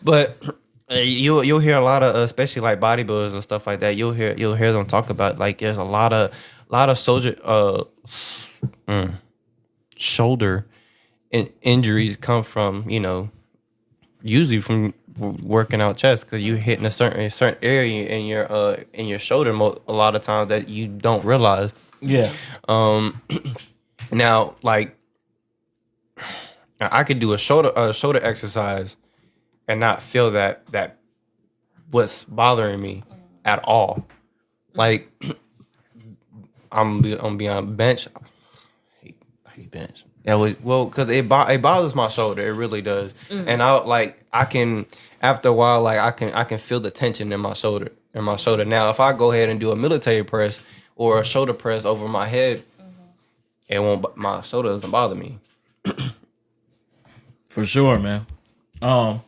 But you'll hear a lot of, especially like bodybuilders and stuff like that. You'll hear them talk about, like, there's a lot of shoulder injuries come from, usually from working out chest, because you hitting a certain area in your shoulder a lot of times that you don't realize. Yeah. Now, like, I could do a shoulder exercise and not feel that what's bothering me at all. Like, I'm beyond bench. I hate bench. Because it bothers my shoulder. It really does. Mm-hmm. And I can, after a while, like, I can feel the tension in my shoulder. Now, if I go ahead and do a military press or a shoulder press over my head, my shoulder doesn't bother me. For sure, man. I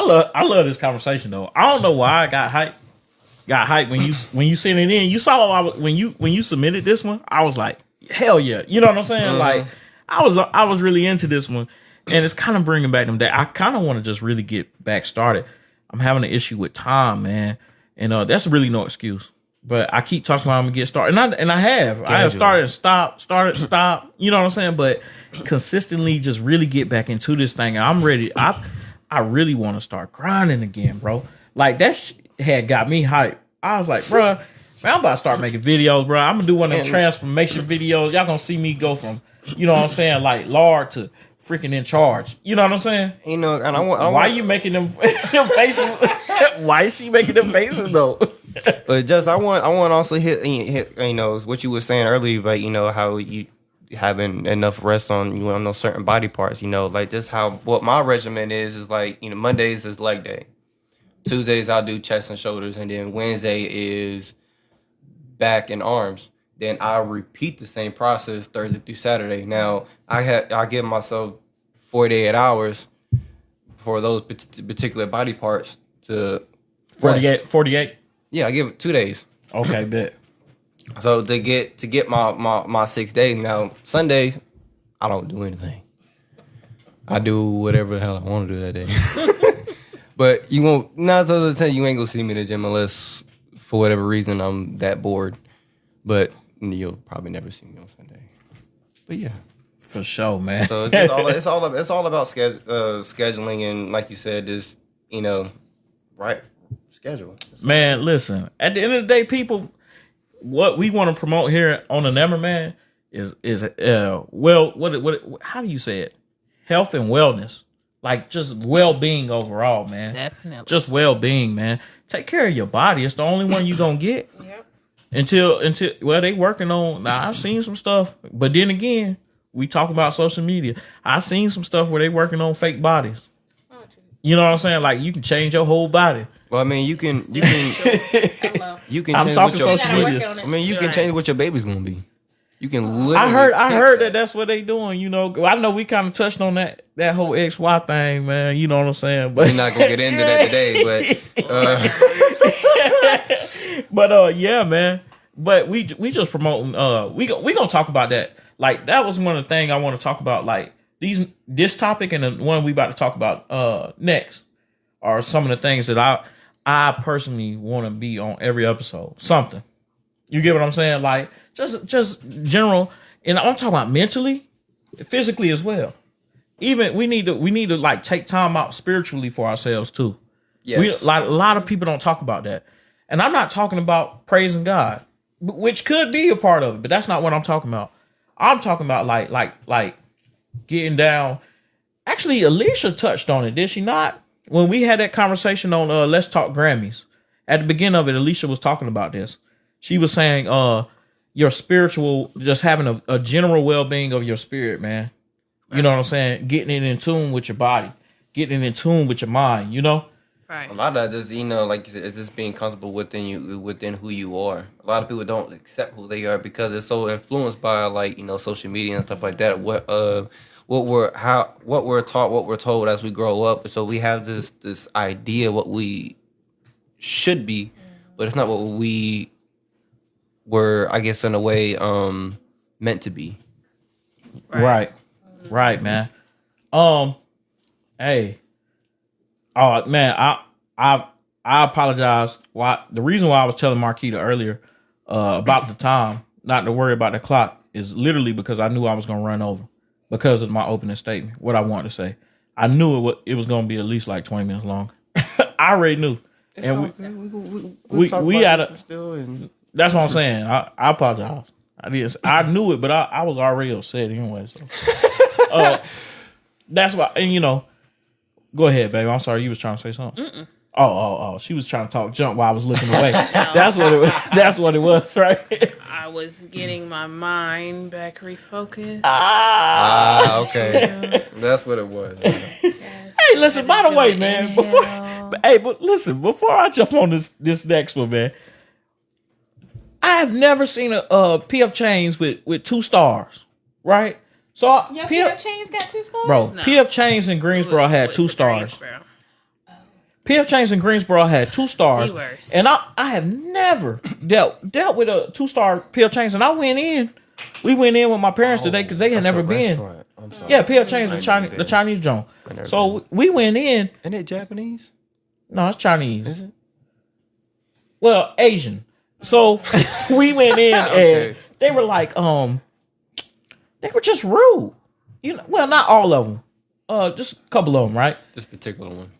love this conversation though. I don't know why I got hyped when you sent it in. You saw when you submitted this one, I was like, hell yeah. You know what I'm saying? Mm-hmm. Like, I was really into this one, and it's kind of bringing back them days. I kind of want to just really get back started. I'm having an issue with time, man, and that's really no excuse. But I keep talking about I'm gonna get started, and I have started and stop. You know what I'm saying? But consistently, just really get back into this thing. I'm ready. I really want to start grinding again, bro. Like, that had got me hyped. I was like, bro, man, I'm about to start making videos, bro. I'm gonna do one of the transformation videos. Y'all gonna see me go from, you know what I'm saying, like, lard to freaking in charge. You know what I'm saying? And I want. Why you making them faces? Why is she making them faces though? But just I want also hit what you were saying earlier, but how you having enough rest on those certain body parts. Like, just how what my regimen is like, Mondays is leg day. Tuesdays I'll do chest and shoulders, and then Wednesday is back and arms. Then I'll repeat the same process Thursday through Saturday. Now I give myself 48 hours for those particular body parts to 48? Yeah, I give it 2 days. Okay, bet. So to get my 6 days. Now Sundays I don't do anything. I do whatever the hell I want to do that day. But you won't, 9 times out of 10, you ain't gonna see me in the gym unless for whatever reason I'm that bored. But you'll probably never see me on Sunday. But yeah. For sure, man. So it's all about scheduling, and like you said, just right schedule. Man, listen. At the end of the day, people, what we want to promote here on the Number Man is how do you say it? Health and wellness, like just well-being overall, man. Definitely, just well-being, man. Take care of your body. It's the only one you gonna get. Yep. Until well, they working on. Now I've seen some stuff, but then again, we talk about social media. I've seen some stuff where they working on fake bodies. You know what I'm saying? Like you can change your whole body. Well, I mean, you can. I'm talking social media. I mean, you can change what your baby's gonna be. You can literally. I heard that's what they doing. I know we kind of touched on that whole XY thing, man. You know what I'm saying? But we're not gonna get into that today. But yeah, man. But we just promoting. We gonna talk about that. Like that was one of the things I want to talk about. Like this topic and the one we about to talk about next are some of the things that I personally want to be on every episode. Something. You get what I'm saying? Like just general, and I'm talking about mentally, physically as well. Even we need to like take time out spiritually for ourselves too. Yes. A lot of people don't talk about that, and I'm not talking about praising God, which could be a part of it, but that's not what I'm talking about. I'm talking about like getting down. Actually, Alicia touched on it, did she not? When we had that conversation on Let's Talk Grammys, at the beginning of it, Alicia was talking about this. She was saying, your spiritual, just having a general well-being of your spirit, man. You know what I'm saying? Getting it in tune with your body, getting it in tune with your mind, you know? Right. A lot of that just, like you said, it's just being comfortable within who you are. A lot of people don't accept who they are because it's so influenced by social media and stuff like that. What we're taught, what we're told as we grow up. So we have this idea what we should be, but it's not what we were, I guess, in a way, meant to be. Right, man. Hey, oh man, I apologize. The reason why I was telling Marquita earlier about the time, not to worry about the clock, is literally because I knew I was gonna run over because of my opening statement. What I wanted to say, I knew it was gonna be at least like 20 minutes long. I already knew, we had a still and. That's what I'm saying. I apologize. I knew it, but I was already upset anyway. So that's why. And go ahead, baby. I'm sorry. You was trying to say something. Mm-mm. Oh. She was trying to talk junk while I was looking away. That's what it was. That's what it was, right? I was getting my mind back refocused. Okay. That's what it was. Yes, hey, listen. By the way, man. Before I jump on this next one, man. I have never seen a PF Chang's with 2 stars, right? So PF Chang's got 2 stars, bro. No. PF Chang's in Greensboro had 2 stars. PF Chang's in Greensboro had 2 stars, and I have never dealt with a 2-star PF Chang's, and we went in with my parents today because they had never been. Yeah, PF Chang's the Chinese joint. So we went in. Isn't it Japanese? No, it's Chinese. Is it? Well, Asian. So we went in and they were like, they were just rude. Well, not all of them. Just a couple of them, right? This particular one.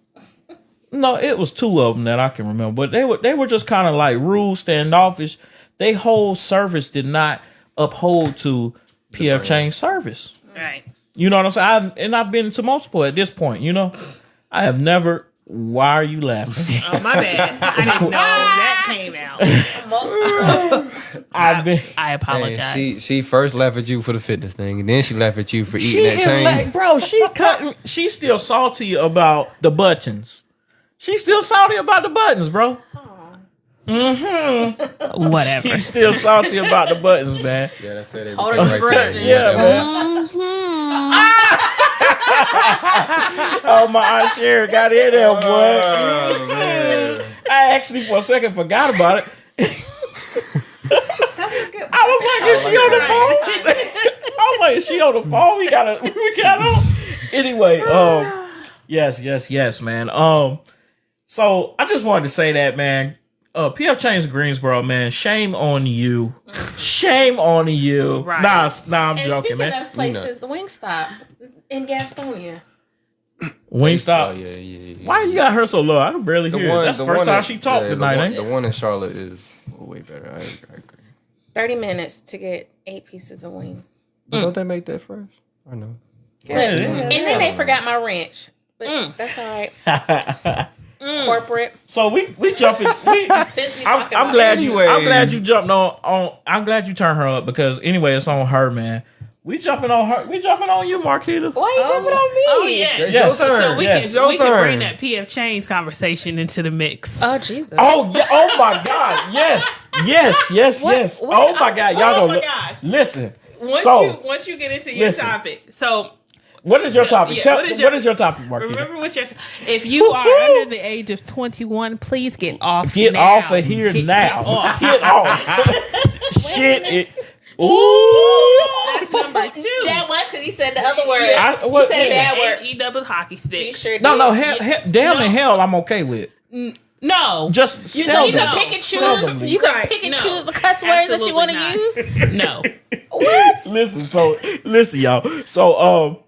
No, it was 2 of them that I can remember. But they were just kind of like rude, standoffish. They whole service did not uphold to PF Chang's service. Right. You know what I'm saying? I've been to multiple at this point. I have never. Why are you laughing? Oh, my bad. I didn't know that came out. I apologize. Man, she first laughed at you for the fitness thing, and then she laughed at you for eating that chain. She's still salty about the buttons. She's still salty about the buttons, bro. Whatever. She's still salty about the buttons, man. Yeah, that's it. Hold Everything on, right there. grudges. Yeah, man. Oh, my Aunt Sherry got in there, boy. Oh, man. I actually, for a second, forgot about it. That's a good. I was like, is she on the phone? I was like, is she on the phone? We got on. Anyway, yes, man. So I just wanted to say that, man. PF Chang's Greensboro, man. Shame on you. Shame on you. Right. Nah, I'm And joking, speaking man. of places, the Wingstop in Gastonia. Wingstop. Oh, yeah. Why you got her so low? I can barely hear it. That's the first time she talked tonight, ain't The one in Charlotte is way better. I agree. 30 minutes to get 8 pieces of wings. Don't they make that fresh? I know. And then they forgot my wrench. But that's all right. Corporate. So we jumping. Since we talking I'm about glad Anyway. I'm glad you jumped on. I'm glad you turned her up because anyway, it's on her, man. We jumping on her. We jumping on you, Marquita. Why you jumping on me? Oh, yeah. It's Yes. your turn. So we Yes. can Your bring turn. that PF Chains conversation into the mix. Oh, Jesus. Oh yeah! Oh my God! Yes! What? Oh my God! Y'all Oh gonna my gosh. listen. Once you get into your listen. topic, so What is your topic? yeah, Tell what what is is your- your topic, Marquita? remember what you're. If you are under the age of 21, please get off. Get now. off of here Get now! off. Get off! Shit! It. Ooh! That's number 2. That was because he said the other word. What- he said a yeah. bad word. HE double hockey You stick. sure did. No, damn No. in hell, I'm okay with. No, Just So you seldom. can pick and choose. Seldomly. You can Right. pick and No. choose the cuss words that you want to Absolutely use. no. What? Listen, y'all. So,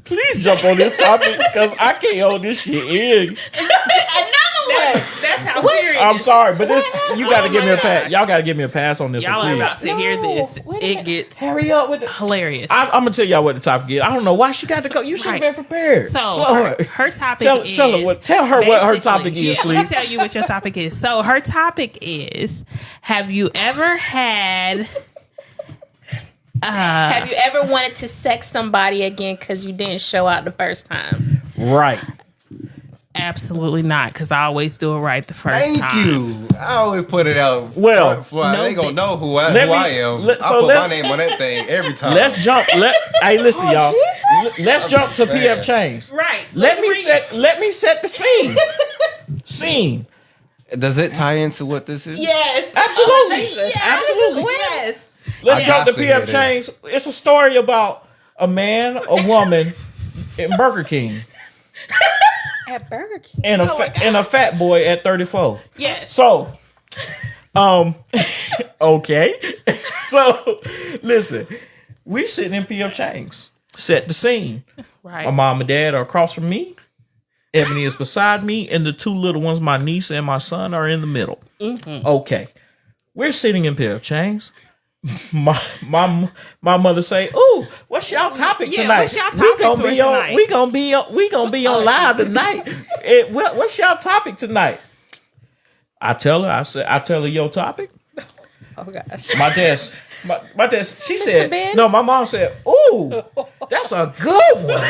please jump on this topic because I can't hold this shit in. Another one. That's how What? serious. I'm sorry, but this you got to Oh give me my a pass. gosh. Y'all got to give me a pass on this Y'all one, are please. about to hear this. Wait a It minute. gets Hurry up with the. hilarious. I'm gonna tell y'all what the topic is. I don't know why she got to go. You should have Right. been prepared. So Lord. her topic Tell is her what her topic basically- is, Let me please. tell you what your topic is. So her topic is: have you ever had? Have you ever wanted to sex somebody again because you didn't show out the first time? Right. Absolutely not, because I always do it right the first Thank time. you. I always put it out. Well, they ain't gonna know who I am. let- I so put let- my name on that thing every time. Let's jump. Hey, listen, y'all. Let's jump to saying. PF Chains. Right. Let me set the scene. Scene. Does it tie into what this is? Yes. Absolutely. Jesus. Absolutely. Yes. Let's I jump to got to hear PF Chains. It's a story about a man, a woman, in Burger King, At Burger King. and a fat boy at 34. Yes. So, okay. So, listen, we sitting in PF Chains. Set the scene. Right. My mom and dad are across from me. Ebony is beside me, and the 2 little ones, my niece and my son, are in the middle. Mm-hmm. Okay, we're sitting in PF Chains. My mother say, "Ooh, what's y'all topic Yeah, tonight? what's y'all topic for tonight?" We gonna be on live tonight. What's y'all topic tonight?" I tell her your topic. Oh, gosh. My dad, she said, Ben? no, my mom said, "Ooh, that's a good one."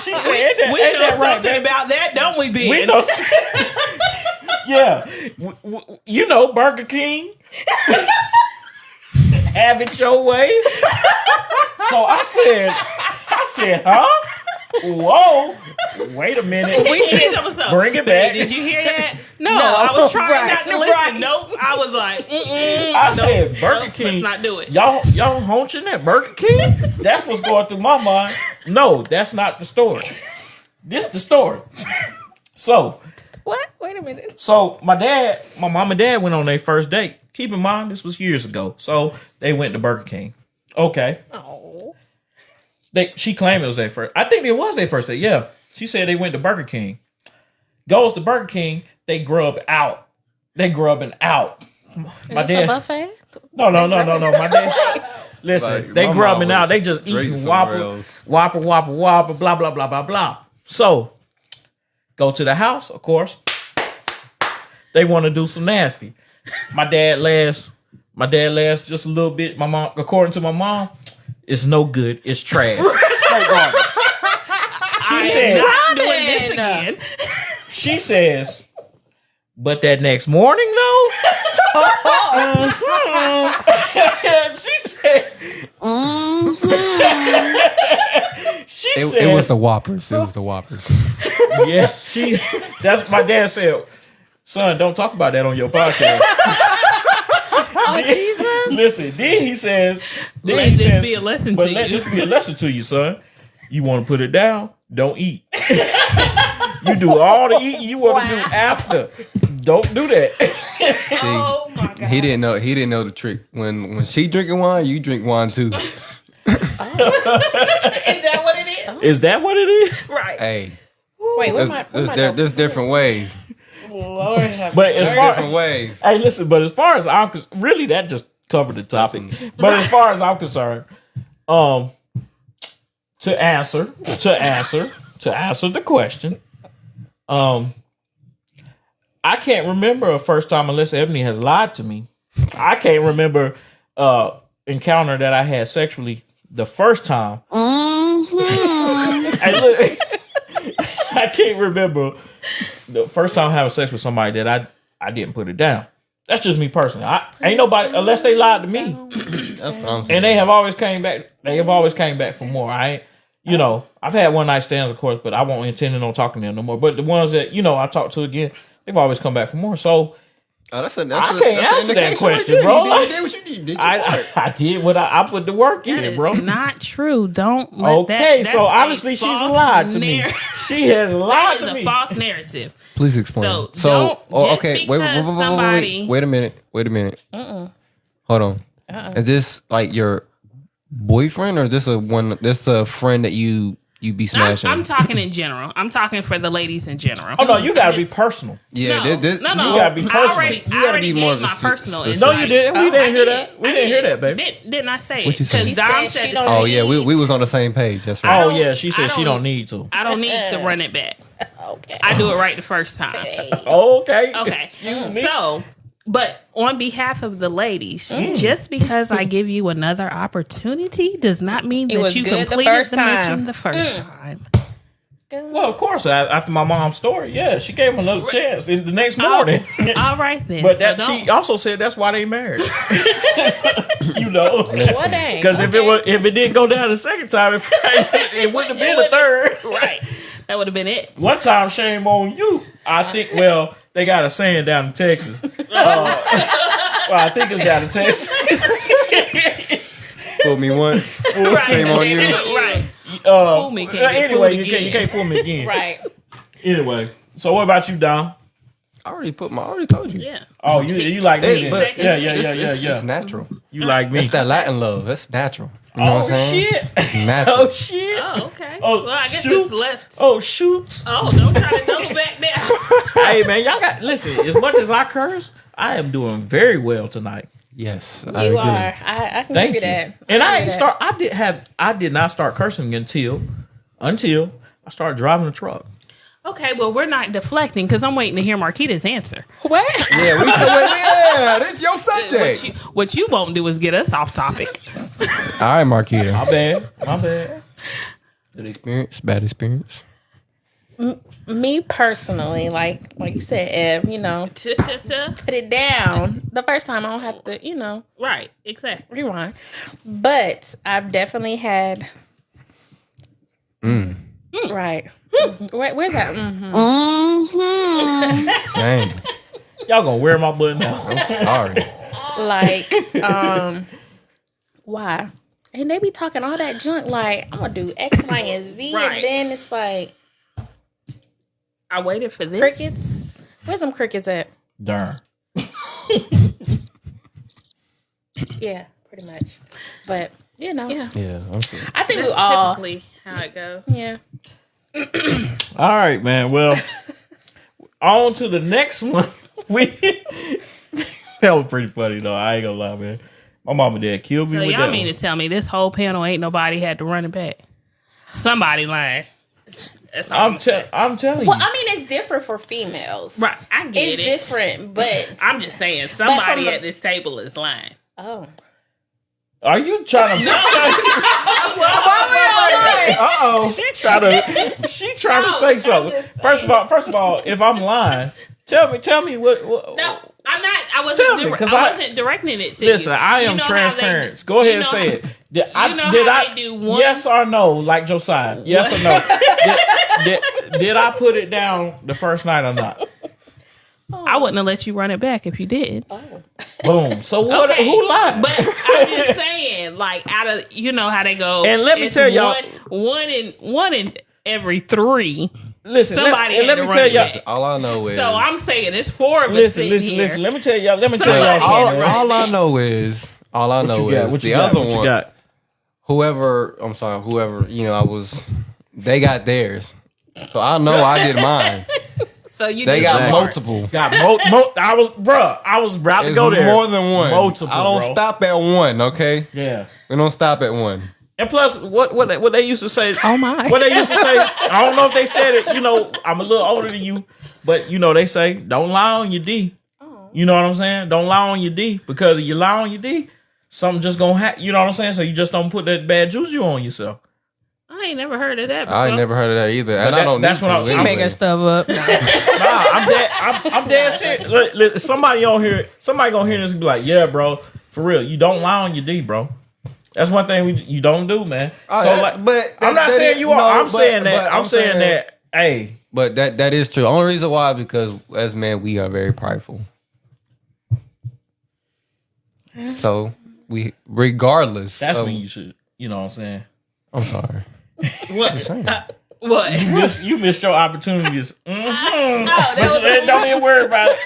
She said, "Ain't that, We ain't know that right, something baby?" about that, don't we, Ben? We know. Yeah. You know, Burger King. Have it your way. So I said, huh? Whoa. Wait a minute. Bring it back. Did you hear that? No, I was trying not to listen. right. Nope. I was like, I said Burger King. Let's not do it. Y'all honching at Burger King? That's what's going through my mind. No, that's not the story. This the story. So What? Wait a minute. So my mom and dad went on their first date. Keep in mind, this was years ago. So they went to Burger King. Okay. Oh. She claimed it was their first. I think it was their first date. Yeah. She said they went to Burger King. Goes to Burger King. They grub out. They grubbing out. My Is this a dad. buffet? No. My dad. Listen, Like, they my grubbing mom out. was They just straight eating somewhere whopper, else. whopper, blah, blah, blah, blah, blah. So, go to the house, of course. They want to do some nasty. My dad laughs just a little bit. My mom, according to my mom, it's no good. It's trash. Straight garbage. said, not doing this again. She says, but that next morning, though. She said. She said. It was the Whoppers. It was the Whoppers. Yes, that's my dad said. Son, don't talk about that on your podcast. Jesus. Listen, then he says, Let this be a lesson to you. Let this be a lesson to you, son. You want to put it down? Don't eat. You do all the eating you want to do after. Don't do that. See, Oh my God. he didn't know the trick. When she drinking wine, you drink wine too. Is that what it is? Is that what it is? Right. Hey, Wait, there's different ways. Lord have But as far Different ways. hey, listen. But as far as I'm concerned, really, that just covered the topic. But as far as I'm concerned, to answer the question, I can't remember a first time Alyssa Ebony has lied to me. I can't remember encounter that I had sexually the first time. Hey, look, I can't remember the first time having sex with somebody that I didn't put it down. That's just me personally. Ain't nobody unless they lied to me. That's what I'm saying. And they have always came back. They have always came back for more. I've had one night stands, of course, but I won't intend on talking to them no more. But the ones that I talk to again, they've always come back for more. So I can't answer that question, bro. You did what you did. I did what I put the work in, bro. It's not true. Don't let Okay, that. so obviously she's lied to me. She has lied to That is me. a false narrative. Please explain. So don't okay. somebody. Wait a minute. Hold on. Is this like your boyfriend, or is this a friend that you be smashing? I'm talking in general. I'm talking for the ladies in general. Oh no, you gotta be personal. Yeah, No. You gotta be personal. I already be more gave of a my personal specific. insight. No, you didn't. We didn't hear that. We didn't hear that, baby. Didn't I say What it? you say? Because She Dom said said she the don't same. Oh yeah, we was on the same page. That's right. Oh yeah, she said she don't need to. I don't need to run it back. Okay. I do it right the first time. Okay. Okay. me. So, but on behalf of the ladies, just because I give you another opportunity does not mean that was you good the completed first the mission time. the first time. Well, of course, after my mom's story, yeah, she gave him another chance the next morning. All right then. But So she also said that's why they married. You know, Well, dang. because if it didn't go down the second time, it wouldn't have been the third. right. That would have been it. One time, shame on you. I think. Well, they got a saying down in Texas. Well, I think it's down in Texas. Fooled me once. Right. Shame on you. Right. Fool me, can't get anyway, fooled you again. can't fool me again. Right. Anyway, so what about you, Dom? I already told you. Yeah. Oh, you like me? Hey, then. but Yeah. It's natural. You like me? It's that Latin love. That's natural. You know what I'm saying? Shit! It's natural. Oh shit! Oh, okay. Oh, well, I guess shoot. it's left. Oh shoot! Oh, don't try to double back now. Hey man, y'all got listen. As much as I curse, I am doing very well tonight. Yes, You I agree. are. I can Thank give you. you that. And I give ain't you that. I did not start cursing until I started driving a truck. Okay, well, we're not deflecting because I'm waiting to hear Marquita's answer. What? Yeah, we still wait. Yeah, this is your subject. What you won't do is get us off topic. All right, Marquita. My bad. Good experience, bad experience. Me personally, like you said, Ev, put it down. The first time I don't have to, Right, exactly. rewind. But I've definitely had. Right. Where's that? Dang, Y'all gonna wear my butt now. I'm sorry. Like, why? And they be talking all that junk. Like, I'm gonna do X, Y, and Z, Right. and then it's like I waited for this. crickets. Where's them crickets at? Darn. Yeah, pretty much. But Yeah. Yeah, I'm sorry. I think That's we all. typically how it goes. Yeah. All right, man. Well, on to the next one. That was pretty funny though. I ain't gonna lie, man. My mom and dad killed me So with y'all that mean one. to tell me this whole panel ain't nobody had to run it back? Somebody lying. That's all I'm telling you. Well, I mean, it's different for females. Right, I get It's it. different, but I'm just saying somebody the- at this table is lying. oh, Are you trying to? She trying to say something. First of all, if I'm lying, tell me what. No, I'm not. I wasn't directing it to you. Listen, I am transparent. Go ahead and say it. Did I do one? Yes or no, like Josiah? Yes or no? Did I put it down the first night or not? I wouldn't have let you run it back if you did. Oh. Boom. So what? Okay. Who lied? But I'm just saying, like, out of how they go. And let me tell y'all, one in every three. Listen, let me tell y'all. All I know is. So I'm saying it's 4 of us. Listen. Let me tell y'all. All I know is the other one. Got? Whoever, they got theirs. So I know I did mine. So they got multiple. I was about to go there. More than one. Multiple. I don't stop at one. Okay. Yeah. We don't stop at one. And plus, what they used to say. Oh my. What they used to say. I don't know if they said it. I'm a little older than you, but they say don't lie on your D. Oh. You know what I'm saying? Don't lie on your D, because if you lie on your D, something just gonna happen. You know what I'm saying? So you just don't put that bad juju on yourself. I ain't never heard of that before. I ain't never heard of that either. And I don't need to. You making stuff up. Nah, I'm dead serious. Somebody gonna hear this and be like, yeah, bro, for real. You don't lie on your D, bro. That's one thing you don't do, man. I'm not saying you are. I'm saying that. Hey, but that is true. Only reason why, because as men we are very prideful. So we, regardless. That's when you should. You know what I'm saying? I'm sorry. What? What? You missed your opportunities. Mm-hmm. No, don't even worry about it.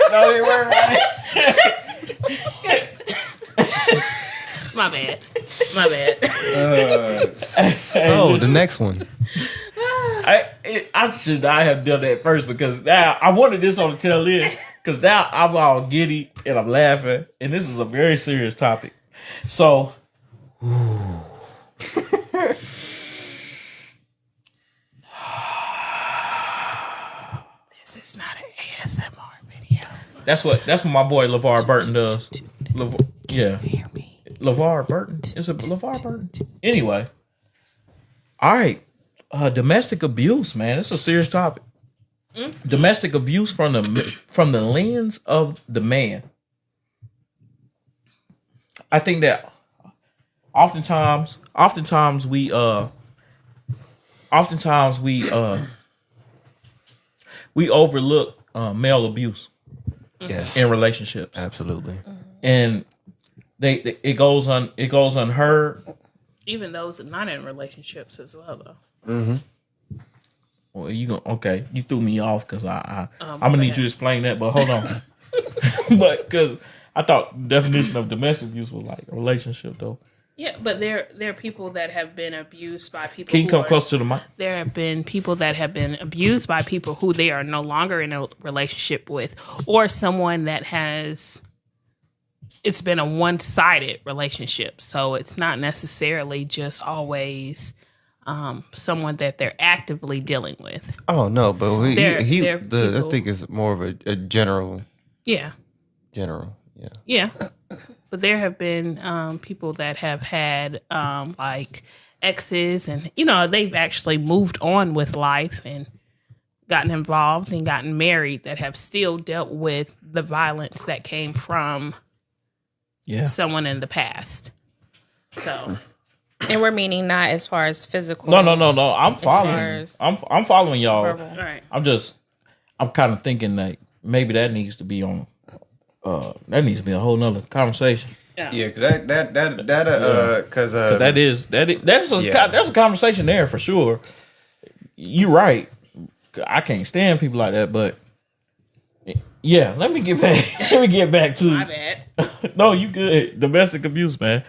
My bad. So the next one. I should not have done that first, because now I wanted this on the tail end, because now I'm all giddy and I'm laughing, and this is a very serious topic. So, this is not an ASMR video. That's what my boy LeVar Burton does. Yeah. LeVar Burton. Is it LeVar Burton? Anyway. All right. Domestic abuse, man. It's a serious topic. Mm-hmm. Domestic abuse from the lens of the man. I think that oftentimes we overlook male abuse. Yes. In relationships. Absolutely. And it goes unheard. Even those not in relationships as well, though. Mm-hmm. Well, you threw me off, because I'm gonna need you to explain that. But hold on, but because I thought the definition of domestic abuse was like a relationship, though. Yeah, but there are people that have been abused by people. Can you come close to the mic? There have been people that have been abused by people who they are no longer in a relationship with, or someone that has. It's been a one-sided relationship, so it's not necessarily just always someone that they're actively dealing with. Oh no, but I think it's more of a general. Yeah. General, yeah. Yeah, but there have been people that have had like exes, and they've actually moved on with life and gotten involved and gotten married, that have still dealt with the violence that came from. Yeah. Someone in the past. So, and we're meaning not as far as physical. No. I'm following. I'm following y'all. Verbal. All right. I'm kind of thinking that maybe that needs to be on. That needs to be a whole nother conversation. Yeah, because that's a conversation there for sure. You're right. I can't stand people like that, but. Yeah, let me get back to. My bad. No, you good. Domestic abuse, man.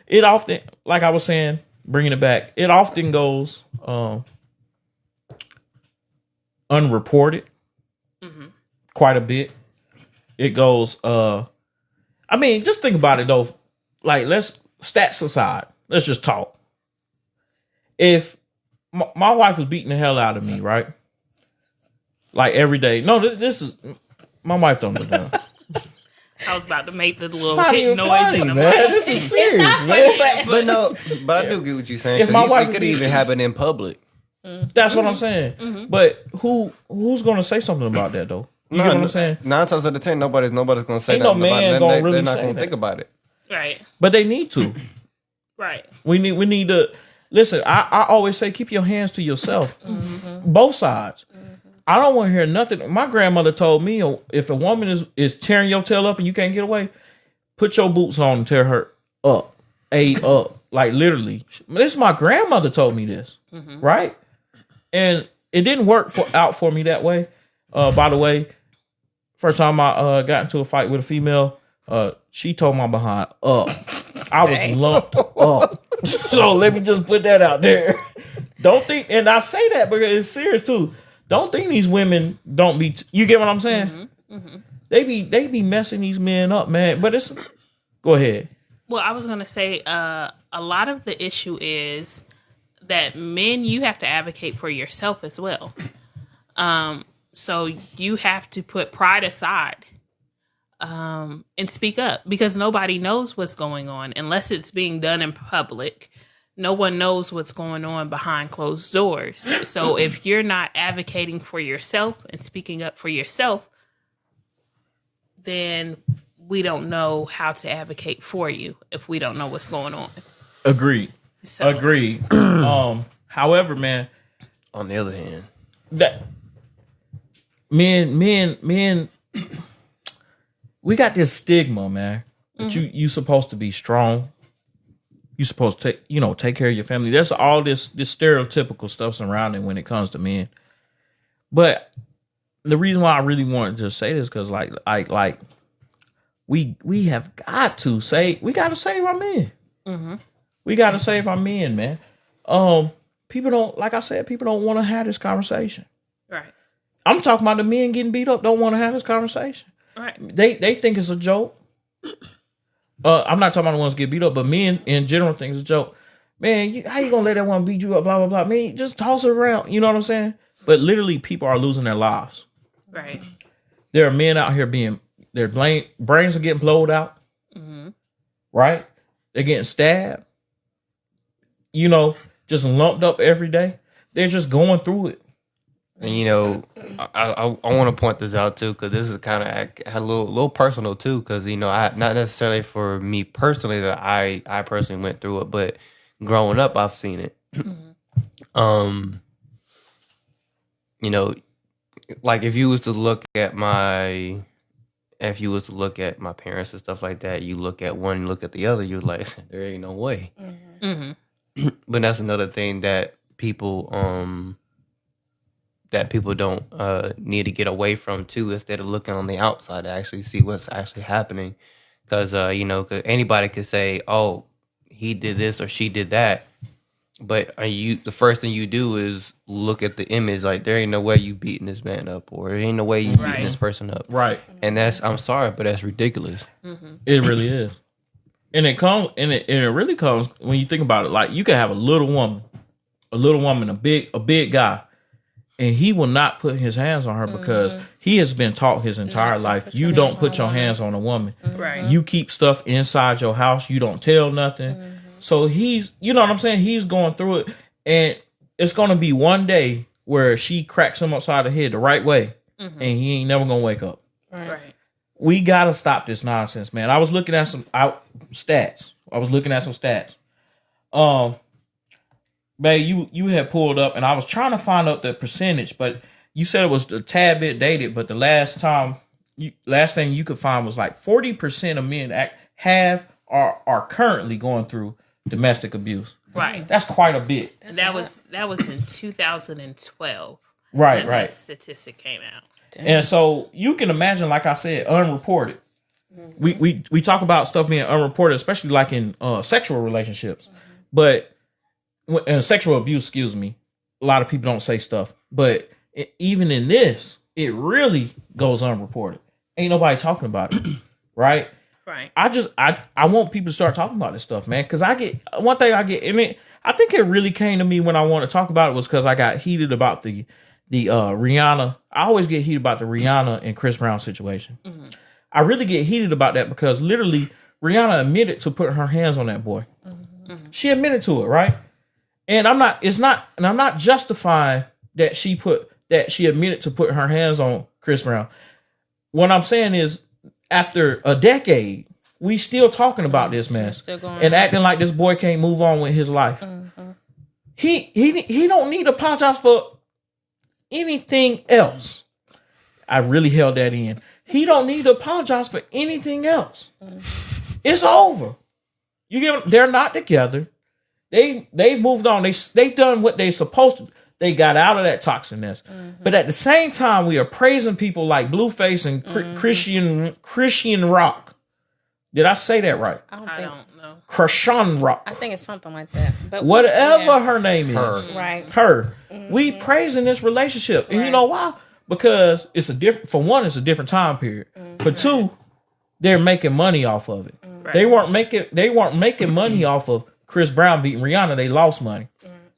It often, like I was saying, bringing it back, it often goes unreported. Mm-hmm. Quite a bit. It goes. Just think about it though. Like, let's stats aside. Let's just talk. If my wife was beating the hell out of me, right? Like every day. No, this is my wife don't do that. I was about to make the little not hit even noise funny, in the man. mic. This is It's serious, not man. funny, But no, but I do get what you're saying. If my wife it could even happen in public. That's what I'm saying. But who's gonna say something about that though? You get what I'm saying? 9 times out of 10, nobody's gonna say Ain't no nothing about man it. gonna really They're not say gonna that. think about it. Right. But they need to. Right. We need to listen. I always say keep your hands to yourself. Both sides. I don't want to hear nothing. My grandmother told me if a woman is tearing your tail up and you can't get away, put your boots on and tear her up. Up. Like literally. This my grandmother told me this. Right? And it didn't work out for me that way. By the way, first time I got into a fight with a female, she told my behind up. I was lumped up. So let me just put that out there. Don't think, and I say that because it's serious too. Don't think these women don't be. You get what I'm saying? They be messing these men up, man. But it's. Go ahead. Well, I was gonna say a lot of the issue is that men, you have to advocate for yourself as well. So you have to put pride aside and speak up because nobody knows what's going on unless it's being done in public. No one knows what's going on behind closed doors. So if you're not advocating for yourself and speaking up for yourself, then we don't know how to advocate for you if we don't know what's going on. Agreed. So, Agreed. However, man, On the other hand, that men, we got this stigma, man. That you supposed to be strong. You supposed to take care of your family. There's all this stereotypical stuff surrounding when it comes to men. But the reason why I really wanted to say this because like we have got to save our men. We got to save our men, man. People don't, like I said, people don't want to have this conversation. right. I'm talking about the men getting beat up don't want to have this conversation. Right. They think it's a joke. I'm not talking about the ones that get beat up, but men in general think it's a joke. Man, how you gonna let that one beat you up? Blah blah blah. Man, just toss it around. You know what I'm saying? But literally, people are losing their lives. Right. There are men out here their brains are getting blowed out. Right? They're getting stabbed. Just lumped up every day. They're just going through it. and I want to point this out too because this is kind of a little personal too because I not necessarily for me personally that I personally went through it, but growing up I've seen it. Like if you was to look at my parents and stuff like that, you look at one, look at the other, you're like, there ain't no way. But that's another thing that people don't need to get away from too, instead of looking on the outside to actually see what's actually happening. Because cause anybody could say, "Oh, he did this or she did that," but the first thing you do is look at the image. Like there ain't no way you beating this man up, or there ain't no way you beating this person up, right? And I'm sorry, but that's ridiculous. It really is. And it really comes when you think about it. Like you can have a little woman, a big guy, and he will not put his hands on her because he has been taught his entire life. You don't put your hands on a woman. Right. You keep stuff inside your house. You don't tell nothing. So he's, you know what I'm saying? He's going through it, and it's going to be one day where she cracks him upside the head the right way, and he ain't never going to wake up. Right. We got to stop this nonsense, man. I was looking at some stats. Babe, you had pulled up, and I was trying to find out the percentage, but you said it was a tad bit dated, but the last thing you could find was like 40% of men are currently going through domestic abuse. Right. That's quite a bit. That was in 2012. Right. That statistic came out. And so you can imagine, like I said, unreported. We talk about stuff being unreported, especially like in sexual relationships. But in sexual abuse, excuse me, a lot of people don't say stuff. But even in this, it really goes unreported. Ain't nobody talking about it, right? Right. I want people to start talking about this stuff, man. Because I think it really came to me when I want to talk about it was because I got heated about the Rihanna. I always get heated about the Rihanna and Chris Brown situation. I really get heated about that because literally Rihanna admitted to putting her hands on that boy. She admitted to it, right? And I'm not justifying that she admitted to putting her hands on Chris Brown. What I'm saying is, after a decade, we still talking about this mess and acting like this boy can't move on with his life. He don't need to apologize for anything else. I really held that in. He don't need to apologize for anything else. It's over. They're not together. They've moved on. They done what they supposed to. They got out of that toxicness. But at the same time, we are praising people like Blueface and Christian Rock. Did I say that right? I don't know. Christian Rock. I think it's something like that. But whatever her name is. Right. Her. We praising this relationship. And you know why? Because it's for one, it's a different time period. For two, they're making money off of it. Right. They weren't making money off of Chris Brown beating Rihanna. They lost money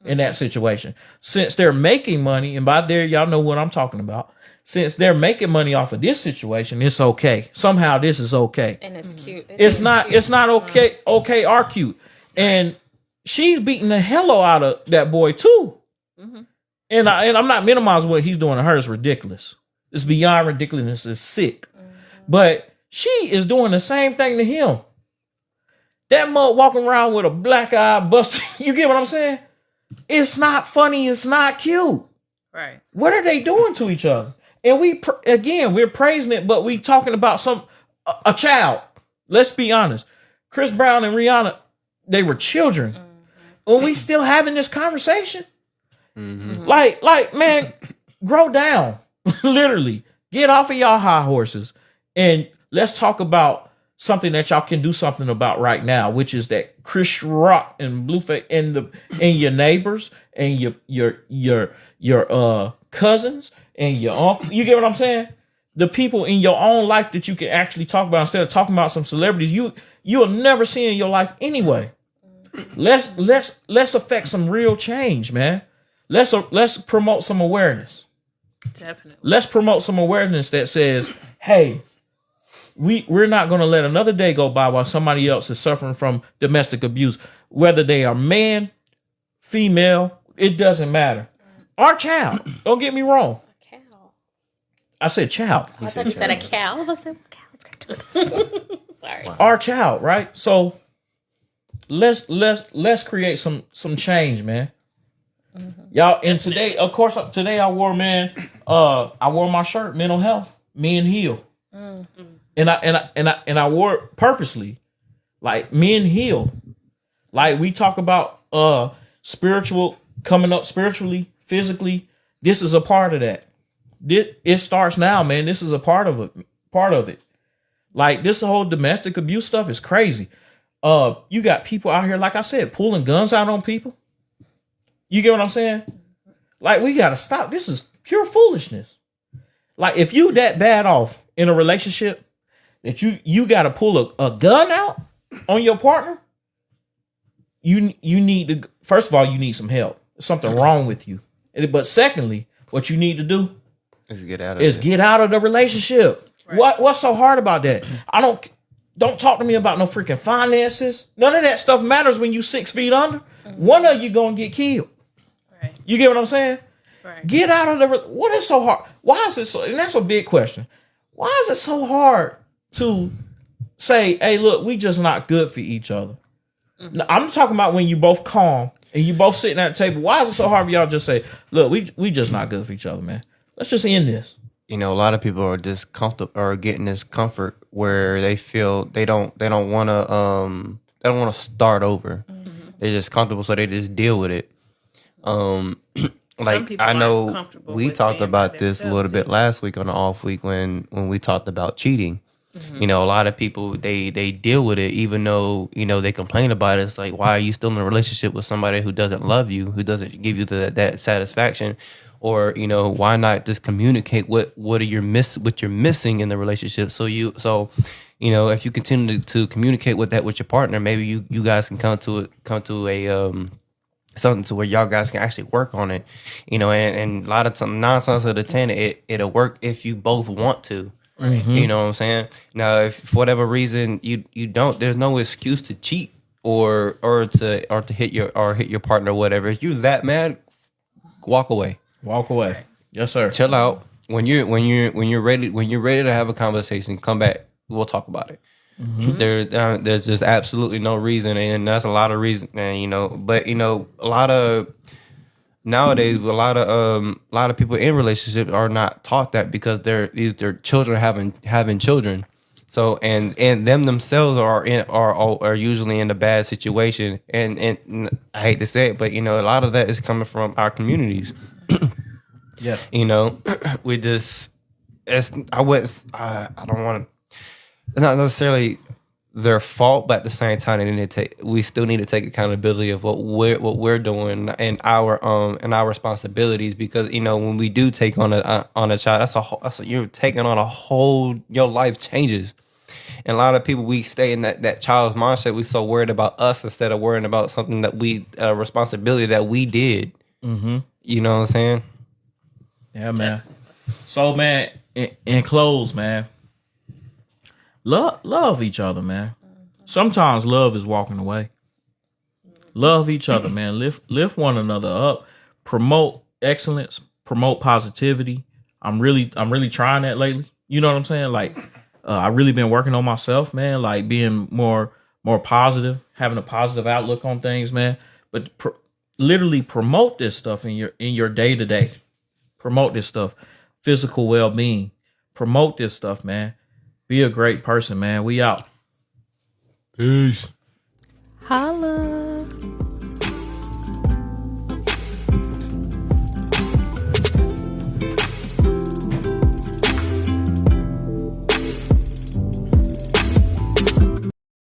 in that situation. Since they're making money, and by there, y'all know what I'm talking about. Since they're making money off of this situation, it's okay. Somehow this is okay. And it's cute. It's not okay or cute. And she's beating the hell out of that boy too. And I'm not minimizing what he's doing to her. It's ridiculous. It's beyond ridiculousness. It's sick. But she is doing the same thing to him. That mug walking around with a black eye busted. You get what I'm saying? It's not funny. It's not cute. Right. What are they doing to each other? And we're praising it, but we talking about a child. Let's be honest. Chris Brown and Rihanna, they were children. And we still having this conversation. Like, man, grow down. Literally. Get off of y'all high horses. And let's talk about something that y'all can do something about right now, which is that Chris Rock and Blueface and your neighbors and your cousins and your uncle. You get what I'm saying? The people in your own life that you can actually talk about instead of talking about some celebrities you'll never see in your life anyway. Let's affect some real change, man. Let's promote some awareness. Definitely. Let's promote some awareness that says, hey, we're not going to let another day go by while somebody else is suffering from domestic abuse, whether they are man, female, it doesn't matter. Our child, don't get me wrong. A cow. I said child. I thought you said a cow. I was like, what cow's got to do with this? Sorry. Our child, right? So let's create some change, man. Y'all, and today, of course, I wore my shirt, mental health, men heal. And I wore it purposely, like men heal. Like we talk about spiritual coming up spiritually, physically. This is a part of that. It starts now, man. This is a part of it. Like this whole domestic abuse stuff is crazy. You got people out here, like I said, pulling guns out on people. You get what I'm saying? Like we gotta stop. This is pure foolishness. Like if you that bad off in a relationship that you got to pull a gun out on your partner, you need to, first of all, you need some help. There's something wrong with you. But secondly, what you need to do is get out of the relationship. Right. What's so hard about that? Don't talk to me about no freaking finances. None of that stuff matters when you 6 feet under. One of you gonna get killed. Right. You get what I'm saying? Right. Get out of what is so hard? Why is it so? And that's a big question. Why is it so hard to say, hey, look, we just not good for each other? Now, I'm talking about when you both calm and you both sitting at the table. Why is it so hard for y'all to just say, look, we just not good for each other, man? Let's just end this. You know, a lot of people are just comfortable or getting this comfort where they feel they don't want to start over. They're just comfortable, so they just deal with it. Like I know we talked about this a little bit last week on the off week when we talked about cheating. You know, a lot of people they deal with it even though, you know, they complain about it. It's like, why are you still in a relationship with somebody who doesn't love you, who doesn't give you that satisfaction? Or, you know, why not just communicate what you're missing in the relationship? So you know, if you continue to communicate with your partner, maybe you guys can come to a something to where y'all guys can actually work on it. You know, and a lot of time, 9 times out of 10, it'll work if you both want to. You know what I'm saying? Now, if for whatever reason you don't, there's no excuse to cheat or to hit your partner or whatever. If you're that mad, walk away. Walk away. Yes, sir. Chill out. When you're ready to have a conversation, come back. We'll talk about it. There's just absolutely no reason, and that's a lot of reason. And but a lot of nowadays, a lot of people in relationships are not taught that because their children having children. So and them themselves are usually in a bad situation, and I hate to say it, but a lot of that is coming from our communities. Yeah, we just I don't want to. It's not necessarily their fault, but at the same time, we still need to take accountability of what we're doing and our responsibilities, because when we do take on a child, you're taking on a whole, your life changes. And a lot of people, we stay in that child's mindset. We so worried about us instead of worrying about something that a responsibility that we did. Mm-hmm. You know what I'm saying? Yeah, man. So, man, in close, man, love each other, man. Sometimes love is walking away. Love each other, man. Lift one another up. Promote excellence. Promote positivity. I'm really trying that lately. You know what I'm saying? Like, I really been working on myself, man. Like being more positive, having a positive outlook on things, man. But literally promote this stuff in your day to day. Promote this stuff. Physical well-being. Promote this stuff, man. Be a great person, man. We out. Peace. Holla.